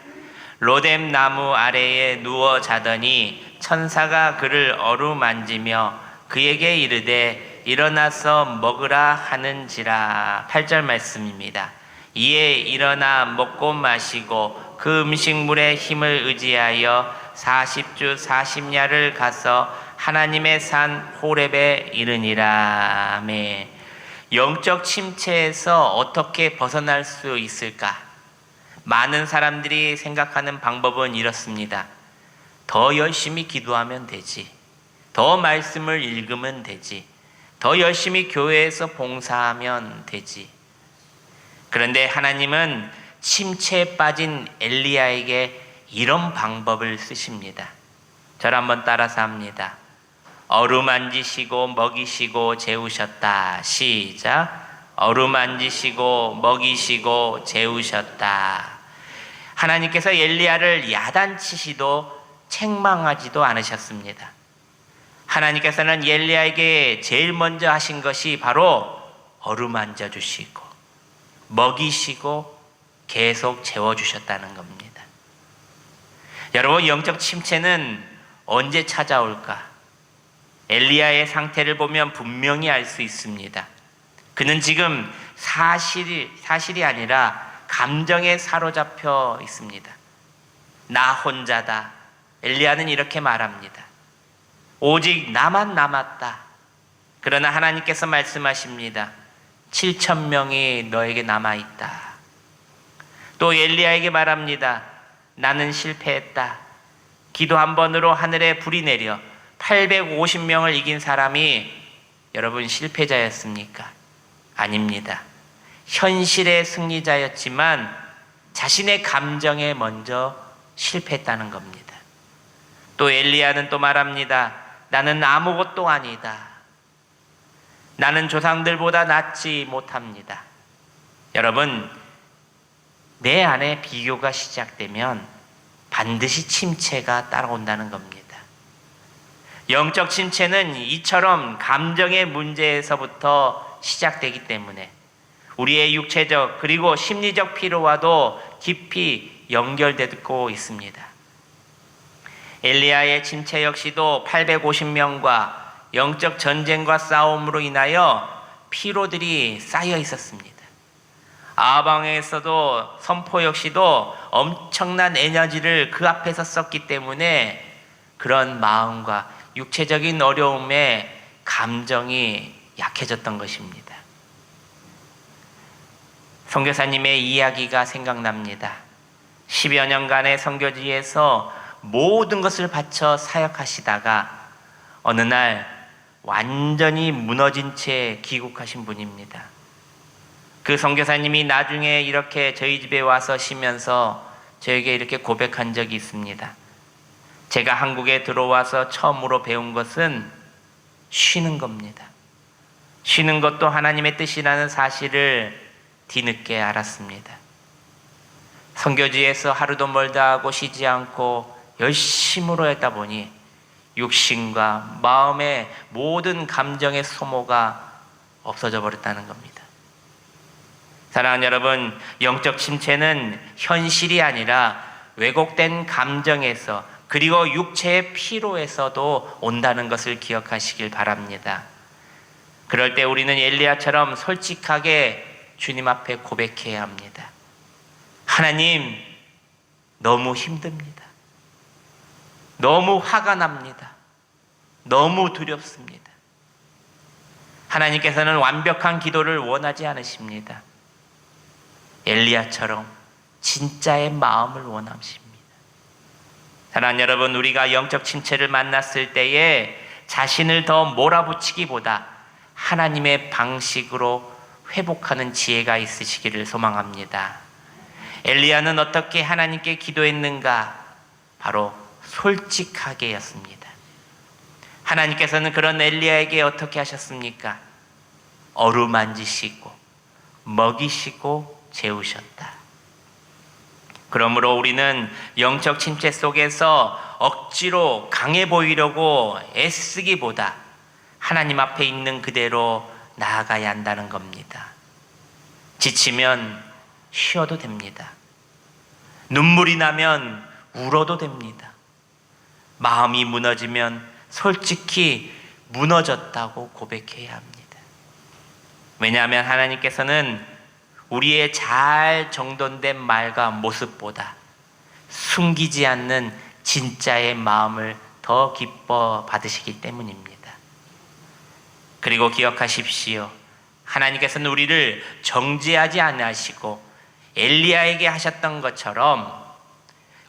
로뎀 나무 아래에 누워 자더니 천사가 그를 어루만지며 그에게 이르되 일어나서 먹으라 하는지라. 8절 말씀입니다. 이에 일어나 먹고 마시고 그 음식물의 힘을 의지하여 40주 40야를 가서 하나님의 산 호렙에 이르니라. 아멘. 영적 침체에서 어떻게 벗어날 수 있을까? 많은 사람들이 생각하는 방법은 이렇습니다. 더 열심히 기도하면 되지. 더 말씀을 읽으면 되지. 더 열심히 교회에서 봉사하면 되지. 그런데 하나님은 침체에 빠진 엘리야에게 이런 방법을 쓰십니다. 저를 한번 따라서 합니다. 어루만지시고 먹이시고 재우셨다. 시작. 어루만지시고 먹이시고 재우셨다. 하나님께서 엘리야를 야단치시도 책망하지도 않으셨습니다. 하나님께서는 엘리야에게 제일 먼저 하신 것이 바로 어루만져 주시고 먹이시고 계속 재워주셨다는 겁니다. 여러분, 영적 침체는 언제 찾아올까? 엘리야의 상태를 보면 분명히 알 수 있습니다. 그는 지금 사실이 아니라 감정에 사로잡혀 있습니다. 나 혼자다. 엘리야는 이렇게 말합니다. 오직 나만 남았다. 그러나 하나님께서 말씀하십니다. 7,000명이 너에게 남아있다. 또 엘리야에게 말합니다. 나는 실패했다. 기도 한 번으로 하늘에 불이 내려 850명을 이긴 사람이 여러분 실패자였습니까? 아닙니다. 현실의 승리자였지만 자신의 감정에 먼저 실패했다는 겁니다. 또 엘리야는 또 말합니다. 나는 아무것도 아니다. 나는 조상들보다 낫지 못합니다. 여러분, 내 안에 비교가 시작되면 반드시 침체가 따라온다는 겁니다. 영적 침체는 이처럼 감정의 문제에서부터 시작되기 때문에 우리의 육체적 그리고 심리적 피로와도 깊이 연결되고 있습니다. 엘리야의 침체 역시도 850명과 영적 전쟁과 싸움으로 인하여 피로들이 쌓여 있었습니다. 아방에서도 선포 역시도 엄청난 에너지를 그 앞에서 썼기 때문에 그런 마음과 육체적인 어려움에 감정이 약해졌던 것입니다. 선교사님의 이야기가 생각납니다. 10여 년간의 선교지에서 모든 것을 바쳐 사역하시다가 어느 날 완전히 무너진 채 귀국하신 분입니다. 그 선교사님이 나중에 이렇게 저희 집에 와서 쉬면서 저에게 이렇게 고백한 적이 있습니다. 제가 한국에 들어와서 처음으로 배운 것은 쉬는 겁니다. 쉬는 것도 하나님의 뜻이라는 사실을 뒤늦게 알았습니다. 선교지에서 하루도 멀다 하고 쉬지 않고 열심으로 했다 보니 육신과 마음의 모든 감정의 소모가 없어져 버렸다는 겁니다. 사랑하는 여러분, 영적 침체는 현실이 아니라 왜곡된 감정에서 그리고 육체의 피로에서도 온다는 것을 기억하시길 바랍니다. 그럴 때 우리는 엘리야처럼 솔직하게 주님 앞에 고백해야 합니다. 하나님, 너무 힘듭니다. 너무 화가 납니다. 너무 두렵습니다. 하나님께서는 완벽한 기도를 원하지 않으십니다. 엘리야처럼 진짜의 마음을 원하십니다. 사랑하는 여러분, 우리가 영적 침체를 만났을 때에 자신을 더 몰아붙이기보다 하나님의 방식으로 회복하는 지혜가 있으시기를 소망합니다. 엘리야는 어떻게 하나님께 기도했는가? 바로 솔직하게였습니다. 하나님께서는 그런 엘리야에게 어떻게 하셨습니까? 어루만지시고 먹이시고 재우셨다. 그러므로 우리는 영적 침체 속에서 억지로 강해 보이려고 애쓰기보다 하나님 앞에 있는 그대로 나아가야 한다는 겁니다. 지치면 쉬어도 됩니다. 눈물이 나면 울어도 됩니다. 마음이 무너지면 솔직히 무너졌다고 고백해야 합니다. 왜냐하면 하나님께서는 우리의 잘 정돈된 말과 모습보다 숨기지 않는 진짜의 마음을 더 기뻐 받으시기 때문입니다. 그리고 기억하십시오. 하나님께서는 우리를 정죄하지 않으시고 엘리야에게 하셨던 것처럼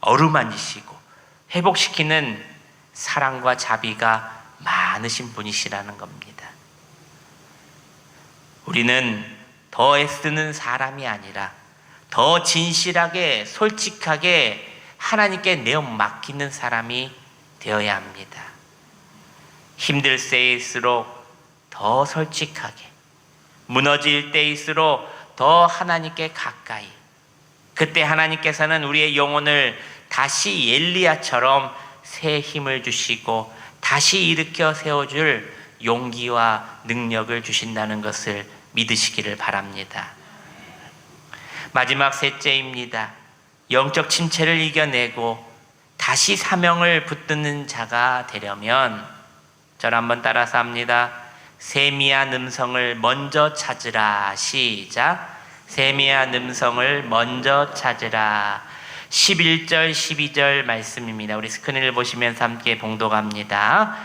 어루만지시고 회복시키는 사랑과 자비가 많으신 분이시라는 겁니다. 우리는 더 애쓰는 사람이 아니라 더 진실하게 솔직하게 하나님께 내어 맡기는 사람이 되어야 합니다. 힘들 때일수록 더 솔직하게, 무너질 때일수록 더 하나님께 가까이, 그때 하나님께서는 우리의 영혼을 다시 엘리야처럼 새 힘을 주시고 다시 일으켜 세워줄 용기와 능력을 주신다는 것을 믿으시기를 바랍니다. 마지막 셋째입니다. 영적 침체를 이겨내고 다시 사명을 붙드는 자가 되려면, 저를 한번 따라서 합니다. 세미한 음성을 먼저 찾으라. 시작. 세미한 음성을 먼저 찾으라. 11절 12절 말씀입니다. 우리 스크린을 보시면서 함께 봉독합니다.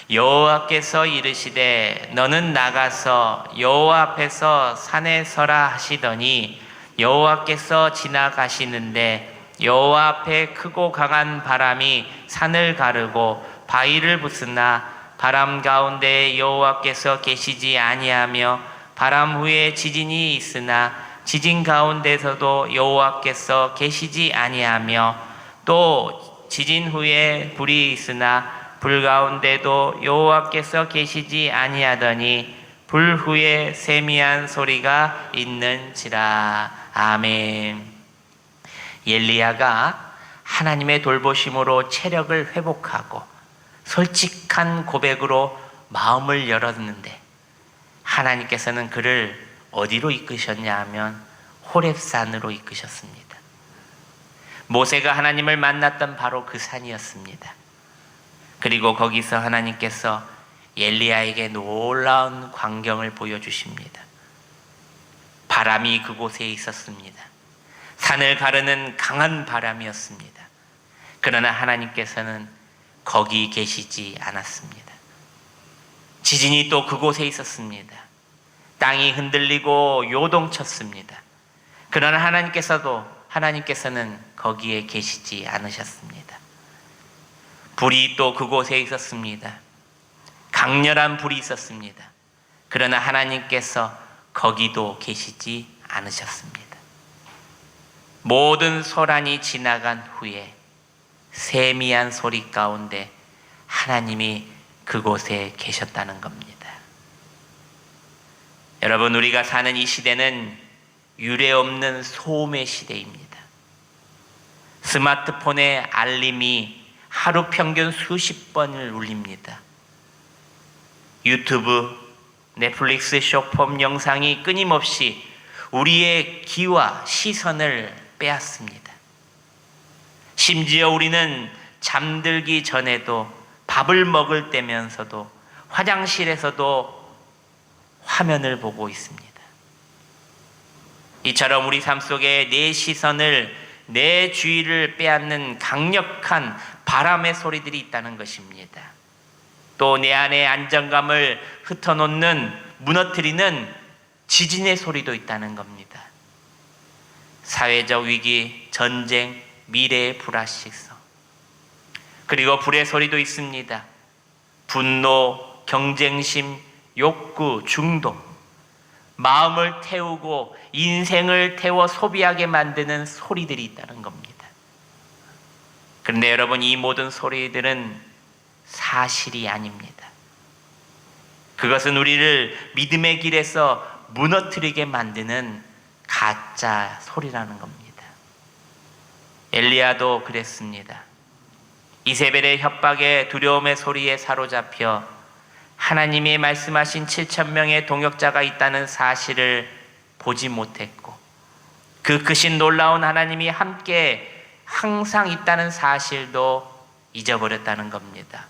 여호와께서 이르시되 너는 나가서 여호와 앞에서 산에 서라 하시더니 여호와께서 지나가시는데 여호와 앞에 크고 강한 바람이 산을 가르고 바위를 부수나 바람 가운데 여호와께서 계시지 아니하며 바람 후에 지진이 있으나 지진 가운데서도 여호와께서 계시지 아니하며 또 지진 후에 불이 있으나 불 가운데도 여호와께서 계시지 아니하더니 불 후에 세미한 소리가 있는지라. 아멘. 엘리야가 하나님의 돌보심으로 체력을 회복하고 솔직한 고백으로 마음을 열었는데 하나님께서는 그를 어디로 이끄셨냐 하면 호렙산으로 이끄셨습니다. 모세가 하나님을 만났던 바로 그 산이었습니다. 그리고 거기서 하나님께서 엘리야에게 놀라운 광경을 보여주십니다. 바람이 그곳에 있었습니다. 산을 가르는 강한 바람이었습니다. 그러나 하나님께서는 거기 계시지 않았습니다. 지진이 또 그곳에 있었습니다. 땅이 흔들리고 요동쳤습니다. 그러나 하나님께서는 거기에 계시지 않으셨습니다. 불이 또 그곳에 있었습니다. 강렬한 불이 있었습니다. 그러나 하나님께서 거기도 계시지 않으셨습니다. 모든 소란이 지나간 후에 세미한 소리 가운데 하나님이 그곳에 계셨다는 겁니다. 여러분, 우리가 사는 이 시대는 유례없는 소음의 시대입니다. 스마트폰의 알림이 하루 평균 수십 번을 울립니다. 유튜브, 넷플릭스 쇼폼 영상이 끊임없이 우리의 귀와 시선을 빼앗습니다. 심지어 우리는 잠들기 전에도, 밥을 먹을 때면서도, 화장실에서도 화면을 보고 있습니다. 이처럼 우리 삶 속에 내 시선을, 내 주의를 빼앗는 강력한 바람의 소리들이 있다는 것입니다. 또 내 안의 안정감을 흩어놓는, 무너뜨리는 지진의 소리도 있다는 겁니다. 사회적 위기, 전쟁, 미래의 불확실성, 그리고 불의 소리도 있습니다. 분노, 경쟁심, 욕구, 중독, 마음을 태우고 인생을 태워 소비하게 만드는 소리들이 있다는 겁니다. 그런데 여러분, 이 모든 소리들은 사실이 아닙니다. 그것은 우리를 믿음의 길에서 무너뜨리게 만드는 가짜 소리라는 겁니다. 엘리야도 그랬습니다. 이세벨의 협박에 두려움의 소리에 사로잡혀 하나님이 말씀하신 7,000명의 동역자가 있다는 사실을 보지 못했고, 그 크신 놀라운 하나님이 함께 항상 있다는 사실도 잊어버렸다는 겁니다.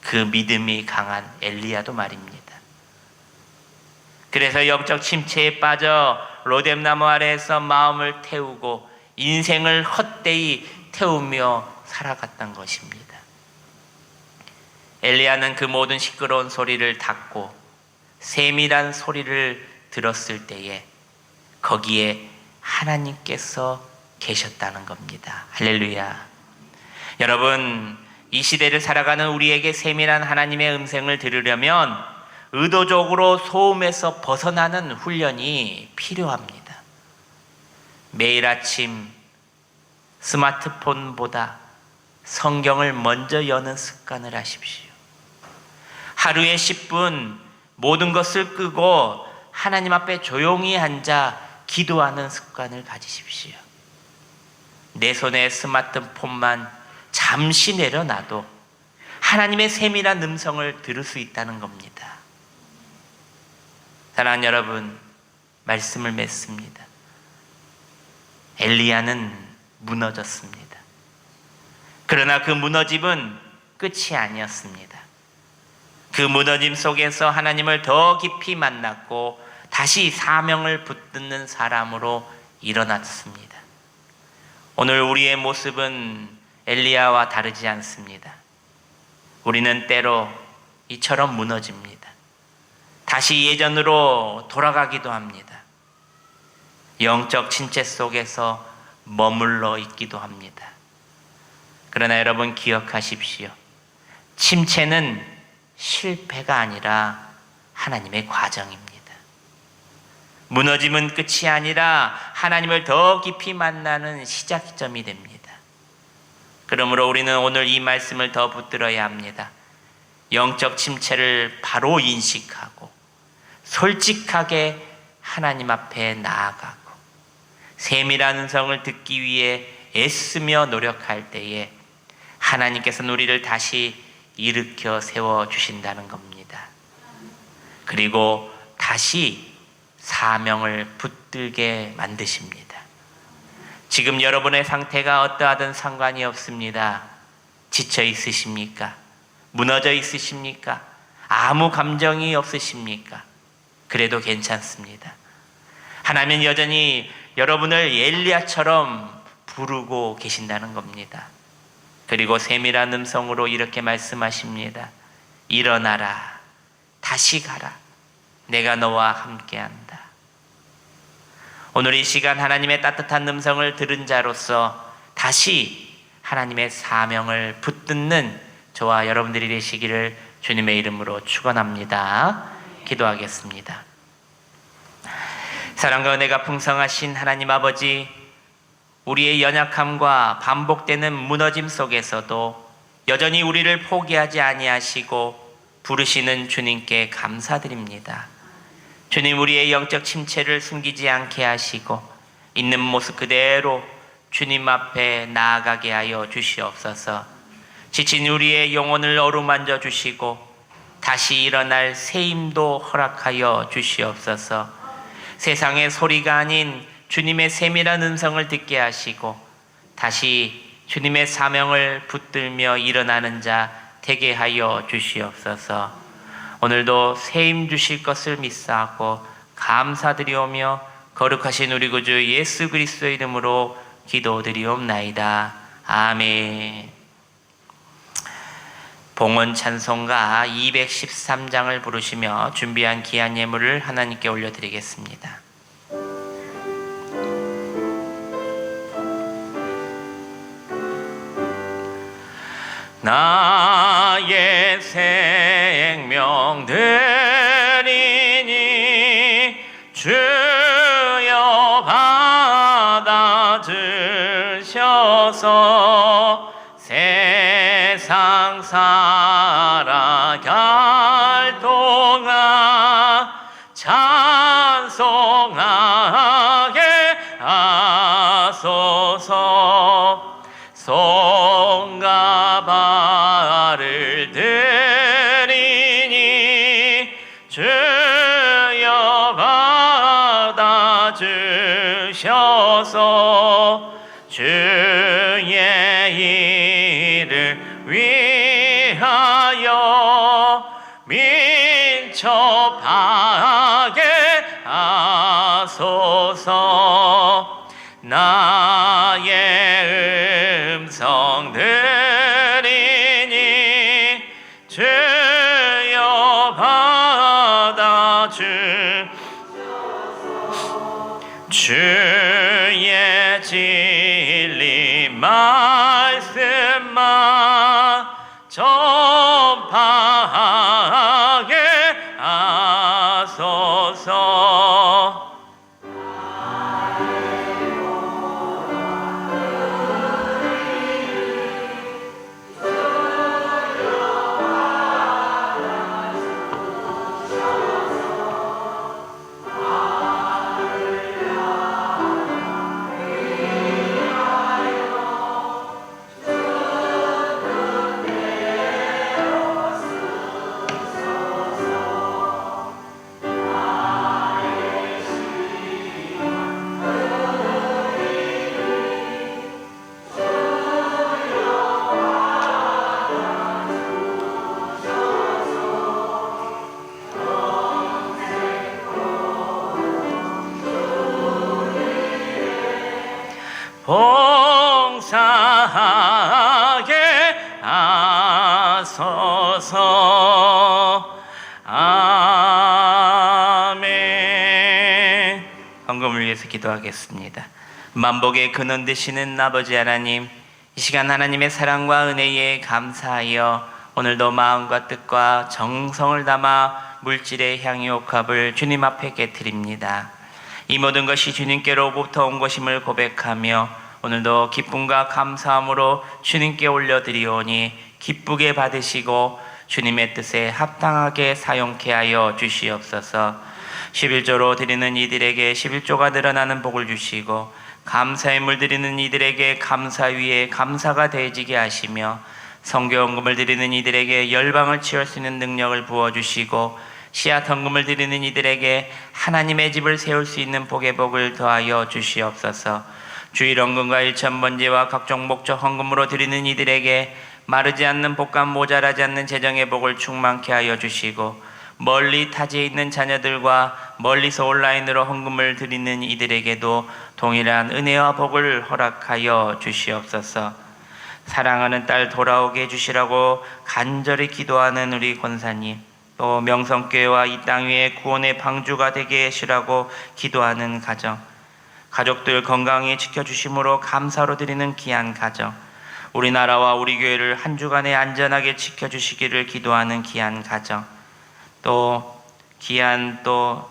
그 믿음이 강한 엘리야도 말입니다. 그래서 영적 침체에 빠져 로뎀나무 아래에서 마음을 태우고 인생을 헛되이 태우며 살아갔던 것입니다. 엘리야는 그 모든 시끄러운 소리를 닫고 세밀한 소리를 들었을 때에 거기에 하나님께서 계셨다는 겁니다. 할렐루야. 여러분, 이 시대를 살아가는 우리에게 세밀한 하나님의 음성을 들으려면 의도적으로 소음에서 벗어나는 훈련이 필요합니다. 매일 아침 스마트폰보다 성경을 먼저 여는 습관을 하십시오. 하루에 10분 모든 것을 끄고 하나님 앞에 조용히 앉아 기도하는 습관을 가지십시오. 내 손에 스마트폰만 잠시 내려놔도 하나님의 세밀한 음성을 들을 수 있다는 겁니다. 사랑하는 여러분, 말씀을 맺습니다. 엘리야는 무너졌습니다. 그러나 그 무너짐은 끝이 아니었습니다. 그 무너짐 속에서 하나님을 더 깊이 만났고 다시 사명을 붙드는 사람으로 일어났습니다. 오늘 우리의 모습은 엘리야와 다르지 않습니다. 우리는 때로 이처럼 무너집니다. 다시 예전으로 돌아가기도 합니다. 영적 침체 속에서 머물러 있기도 합니다. 그러나 여러분 기억하십시오. 침체는 실패가 아니라 하나님의 과정입니다. 무너짐은 끝이 아니라 하나님을 더 깊이 만나는 시작점이 됩니다. 그러므로 우리는 오늘 이 말씀을 더 붙들어야 합니다. 영적 침체를 바로 인식하고 솔직하게 하나님 앞에 나아가고 세밀한 음성을 듣기 위해 애쓰며 노력할 때에 하나님께서는 우리를 다시 일으켜 세워주신다는 겁니다. 그리고 다시 사명을 붙들게 만드십니다. 지금 여러분의 상태가 어떠하든 상관이 없습니다. 지쳐 있으십니까? 무너져 있으십니까? 아무 감정이 없으십니까? 그래도 괜찮습니다. 하나님은 여전히 여러분을 엘리야처럼 부르고 계신다는 겁니다. 그리고 세밀한 음성으로 이렇게 말씀하십니다. 일어나라, 다시 가라, 내가 너와 함께한다. 오늘 이 시간 하나님의 따뜻한 음성을 들은 자로서 다시 하나님의 사명을 붙드는 저와 여러분들이 되시기를 주님의 이름으로 축원합니다. 기도하겠습니다. 사랑과 은혜가 풍성하신 하나님 아버지, 우리의 연약함과 반복되는 무너짐 속에서도 여전히 우리를 포기하지 아니하시고 부르시는 주님께 감사드립니다. 주님, 우리의 영적 침체를 숨기지 않게 하시고 있는 모습 그대로 주님 앞에 나아가게 하여 주시옵소서. 지친 우리의 영혼을 어루만져 주시고 다시 일어날 새 힘도 허락하여 주시옵소서. 세상의 소리가 아닌 주님의 세밀한 음성을 듣게 하시고 다시 주님의 사명을 붙들며 일어나는 자 되게 하여 주시옵소서. 오늘도 새 힘 주실 것을 믿사하고 감사드리오며 거룩하신 우리 구주 예수 그리스도의 이름으로 기도드리옵나이다. 아멘. 봉헌 찬송가 213장을 부르시며 준비한 귀한 예물을 하나님께 올려드리겠습니다. 나의 생명 드리니 주여 받아주셔서 세상 살아갈 동안 찬송하게 하소서. 손과 발을 드리니 주여 받아주셔서 주의 일을 위하여 민첩하게 하소서. 나의 받아줄 주의 진리 말씀만 전파하게 하소서. 봉사하게 하소서. 아멘. 헌금을 위해서 기도하겠습니다. 만복의 근원 되시는 아버지 하나님, 이 시간 하나님의 사랑과 은혜에 감사하여 오늘도 마음과 뜻과 정성을 담아 물질의 향유옥합을 주님 앞에 깨뜨립니다. 이 모든 것이 주님께로부터 온 것임을 고백하며 오늘도 기쁨과 감사함으로 주님께 올려드리오니 기쁘게 받으시고 주님의 뜻에 합당하게 사용케 하여 주시옵소서. 11조로 드리는 이들에게 11조가 늘어나는 복을 주시고 감사의 물 드리는 이들에게 감사 위에 감사가 더해지게 하시며 성교헌금을 드리는 이들에게 열방을 치울 수 있는 능력을 부어주시고 씨앗 헌금을 드리는 이들에게 하나님의 집을 세울 수 있는 복의 복을 더하여 주시옵소서. 주일 헌금과 일천번제와 각종 목적 헌금으로 드리는 이들에게 마르지 않는 복과 모자라지 않는 재정의 복을 충만케 하여 주시고 멀리 타지에 있는 자녀들과 멀리서 온라인으로 헌금을 드리는 이들에게도 동일한 은혜와 복을 허락하여 주시옵소서. 사랑하는 딸 돌아오게 해주시라고 간절히 기도하는 우리 권사님, 또 명성교회와 이 땅 위에 구원의 방주가 되게 하시라고 기도하는 가정, 가족들 건강히 지켜주심으로 감사로 드리는 귀한 가정, 우리나라와 우리 교회를 한 주간에 안전하게 지켜주시기를 기도하는 귀한 가정, 또 귀한 또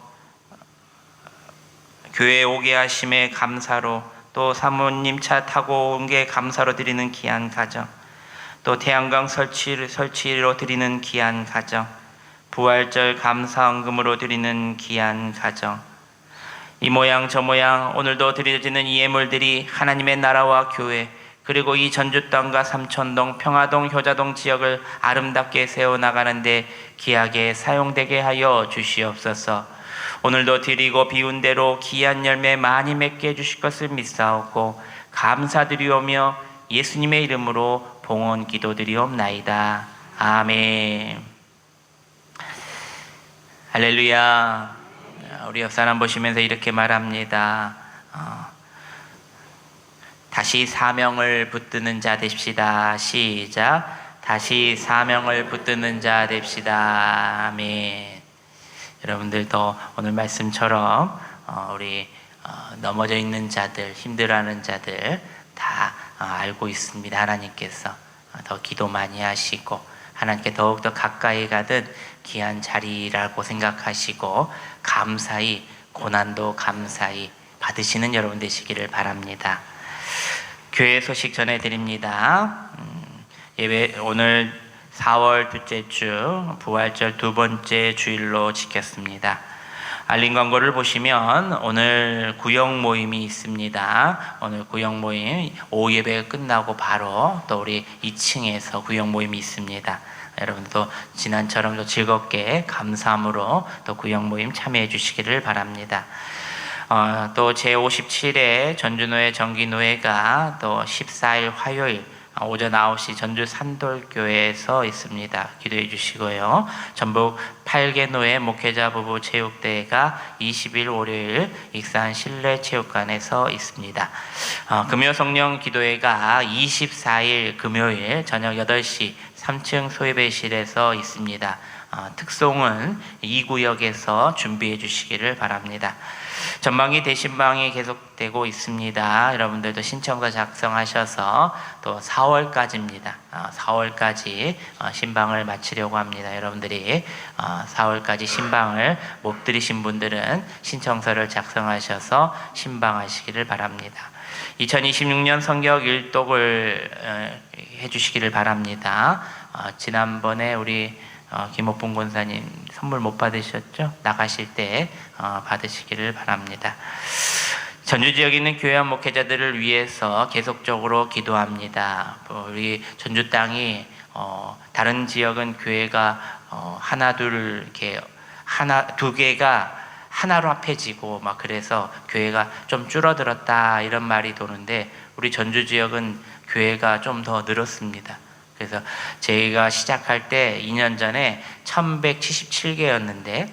교회에 오게 하심에 감사로, 또 사모님 차 타고 온 게 감사로 드리는 귀한 가정, 또 태양광 설치로 드리는 귀한 가정, 부활절 감사헌금으로 드리는 귀한 가정, 이 모양 저 모양 오늘도 드려지는 이 예물들이 하나님의 나라와 교회, 그리고 이 전주 땅과 삼천동, 평화동, 효자동 지역을 아름답게 세워나가는데 귀하게 사용되게 하여 주시옵소서. 오늘도 드리고 비운 대로 귀한 열매 많이 맺게 해주실 것을 믿사오고 감사드리오며 예수님의 이름으로 봉헌 기도드리옵나이다. 아멘. 할렐루야. 우리 옆 사람 보시면서 이렇게 말합니다. 다시 사명을 붙드는 자 됩시다. 시작. 다시 사명을 붙드는 자 됩시다. 아멘. 여러분들도 오늘 말씀처럼 우리 넘어져 있는 자들, 힘들어하는 자들 다 알고 있습니다. 하나님께서 더 기도 많이 하시고 하나님께 더욱더 가까이 가든 귀한 자리라고 생각하시고 감사히, 고난도 감사히 받으시는 여러분 되시기를 바랍니다. 교회 소식 전해드립니다. 예배 오늘 4월 둘째 주 부활절 두 번째 주일로 지켰습니다. 알림 광고를 보시면 오늘 구역 모임이 있습니다. 오늘 구역 모임 오후 예배가 끝나고 바로 또 우리 2층에서 구역 모임이 있습니다. 여러분도 지난처럼 또 즐겁게 감사함으로 또 구역 모임 참여해 주시기를 바랍니다. 또 제57회 전주노회 정기노회가 또 14일 화요일 오전 9시 전주 산돌교회에서 있습니다. 기도해 주시고요. 전북 8개 노회 목회자 부부 체육대회가 20일 월요일 익산 실내체육관에서 있습니다. 금요 성령 기도회가 24일 금요일 저녁 8시 3층 소예배실에서 있습니다. 특송은 2구역에서 준비해 주시기를 바랍니다. 전방위 대신방이 계속되고 있습니다. 여러분들도 신청서 작성하셔서 또 4월까지입니다. 4월까지 신방을 마치려고 합니다. 여러분들이 4월까지 신방을 못 들이신 분들은 신청서를 작성하셔서 신방하시기를 바랍니다. 2026년 성경 일독을 해주시기를 바랍니다. 지난번에 우리 김옥봉 권사님 선물 못 받으셨죠? 나가실 때 받으시기를 바랍니다. 전주 지역에 있는 교회와 목회자들을 위해서 계속적으로 기도합니다. 우리 전주 땅이 다른 지역은 교회가 하나 둘 이렇게 두 개가 하나로 합해지고 막 그래서 교회가 좀 줄어들었다 이런 말이 도는데 우리 전주 지역은 교회가 좀 더 늘었습니다. 그래서 저희가 시작할 때 2년 전에 1177개였는데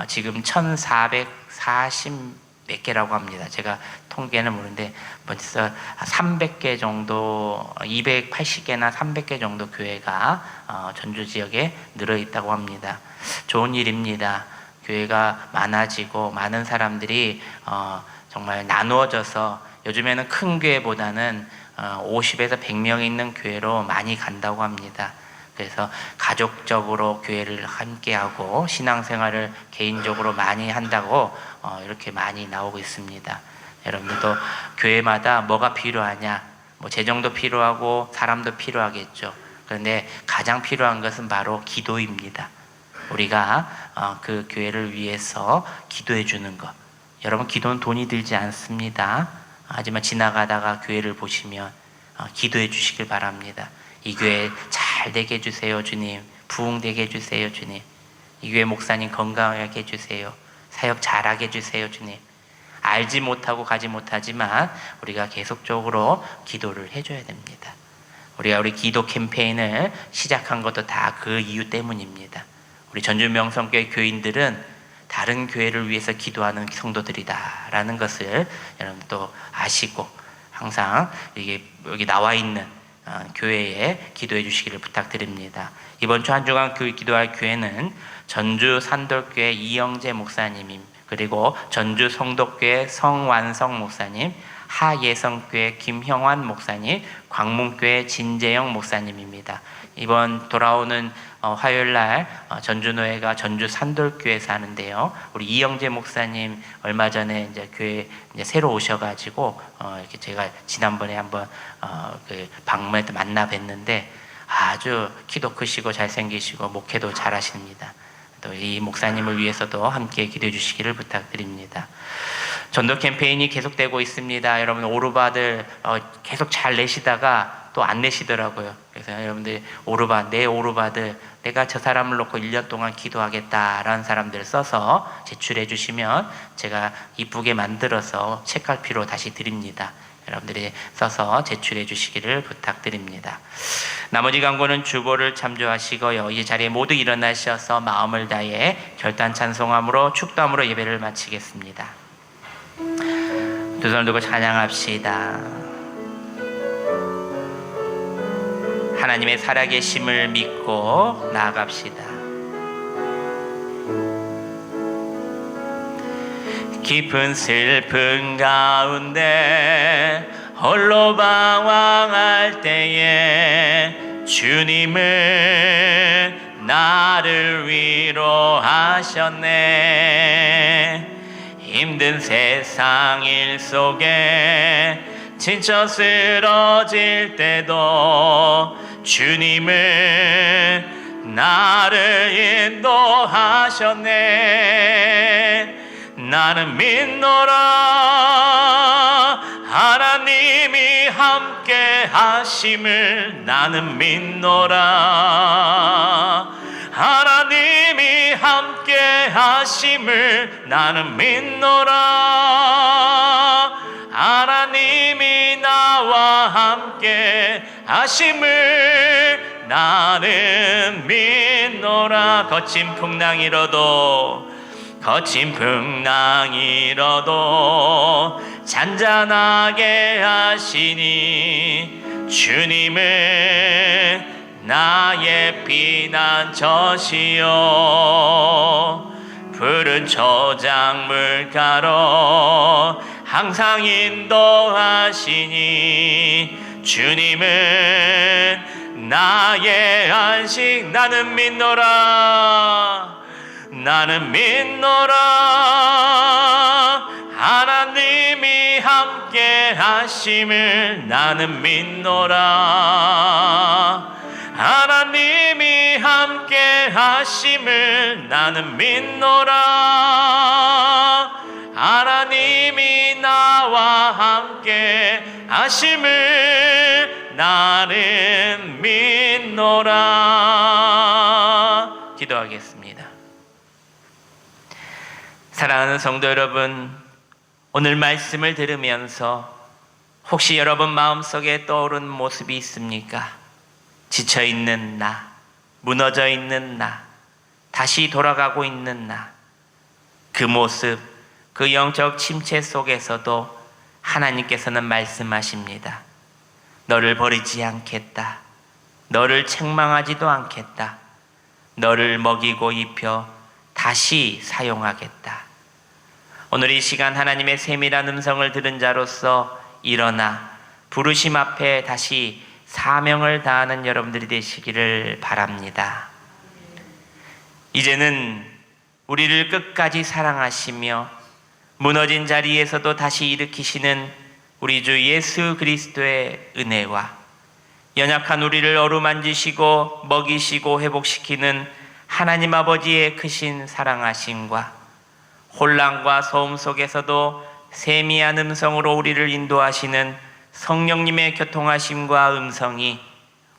지금 1440 몇 개라고 합니다. 제가 통계는 모르는데 벌써 300개 정도, 280개나 300개 정도 교회가 전주 지역에 늘어 있다고 합니다. 좋은 일입니다. 교회가 많아지고 많은 사람들이 정말 나누어져서 요즘에는 큰 교회보다는 50에서 100명 있는 교회로 많이 간다고 합니다. 그래서 가족적으로 교회를 함께하고 신앙생활을 개인적으로 많이 한다고 이렇게 많이 나오고 있습니다. 여러분들도 교회마다 뭐가 필요하냐? 뭐 재정도 필요하고 사람도 필요하겠죠. 그런데 가장 필요한 것은 바로 기도입니다. 우리가 그 교회를 위해서 기도해 주는 것. 여러분 기도는 돈이 들지 않습니다. 하지만 지나가다가 교회를 보시면 기도해 주시길 바랍니다. 이 교회 잘 되게 해주세요 주님. 부흥되게 해주세요 주님. 이 교회 목사님 건강하게 해주세요. 사역 잘하게 해주세요 주님. 알지 못하고 가지 못하지만 우리가 계속적으로 기도를 해줘야 됩니다. 우리 기도 캠페인을 시작한 것도 다 그 이유 때문입니다. 우리 전주명성교회 교인들은 다른 교회를 위해서 기도하는 성도들이다라는 것을 여러분 또 아시고 항상 여기 나와 있는 교회에 기도해 주시기를 부탁드립니다. 이번 주 한 주간 기도할 교회는 전주 산돌교회 이영재 목사님, 그리고 전주 성덕교회 성완성 목사님, 하예성교회 김형환 목사님, 광문교회 진재영 목사님입니다. 이번 돌아오는 화요일날 전주노회가 전주 산돌교회에서 하는데요. 우리 이영재 목사님 얼마 전에 이제 교회 이제 새로 오셔가지고 이렇게 제가 지난번에 한번 그 방문해서 만나 뵀는데 아주 키도 크시고 잘생기시고 목회도 잘하십니다. 또 이 목사님을 위해서도 함께 기도해 주시기를 부탁드립니다. 전도 캠페인이 계속되고 있습니다. 여러분 오르바들 계속 잘 내시다가 또 안 내시더라고요. 그래서 여러분들 내 오르바들 내가 저 사람을 놓고 1년 동안 기도하겠다라는 사람들 써서 제출해 주시면 제가 이쁘게 만들어서 책갈피로 다시 드립니다. 여러분들이 써서 제출해 주시기를 부탁드립니다. 나머지 강구는 주보를 참조하시고요. 이 자리에 모두 일어나셔서 마음을 다해 결단 찬송함으로 축도함으로 예배를 마치겠습니다. 두 손을 들고 찬양합시다. 하나님의 살아계심을 믿고 나아갑시다. 깊은 슬픔 가운데 홀로 방황할 때에 주님은 나를 위로하셨네. 힘든 세상 일 속에 지쳐 쓰러질 때도 주님은 나를 인도하셨네. 나는 믿노라 하나님이 함께 하심을. 나는 믿노라 하나님이 함께 하심을. 나는 믿노라 하나님이 나와 함께 하심을. 나는 믿노라. 거친 풍랑 일어도 잔잔하게 하시니 주님은 나의 피난처시요 푸른 초장물가로 항상 인도하시니 주님은 나의 안식. 나는 믿노라 하나님이 함께 하심을. 나는 믿노라 하나님이 함께 하심을. 나는 믿노라 하나님이 나와 함께 하심을. 나는 믿노라. 기도하겠습니다. 사랑하는 성도 여러분, 오늘 말씀을 들으면서 혹시 여러분 마음속에 떠오른 모습이 있습니까? 지쳐있는 나, 무너져 있는 나, 다시 돌아가고 있는 나. 그 모습, 그 영적 침체 속에서도 하나님께서는 말씀하십니다. 너를 버리지 않겠다. 너를 책망하지도 않겠다. 너를 먹이고 입혀 다시 사용하겠다. 오늘 이 시간 하나님의 세밀한 음성을 들은 자로서 일어나 부르심 앞에 다시 사명을 다하는 여러분들이 되시기를 바랍니다. 이제는 우리를 끝까지 사랑하시며 무너진 자리에서도 다시 일으키시는 우리 주 예수 그리스도의 은혜와 연약한 우리를 어루만지시고 먹이시고 회복시키는 하나님 아버지의 크신 사랑하심과 혼란과 소음 속에서도 세미한 음성으로 우리를 인도하시는 성령님의 교통하심과 음성이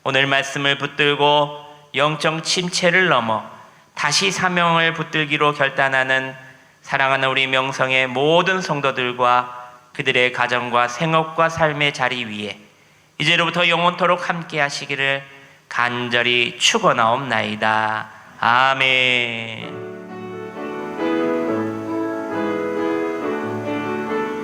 오늘 말씀을 붙들고 영적 침체를 넘어 다시 사명을 붙들기로 결단하는 사랑하는 우리 명성의 모든 성도들과 그들의 가정과 생업과 삶의 자리 위에 이제로부터 영원토록 함께 하시기를 간절히 축원하옵나이다. 아멘.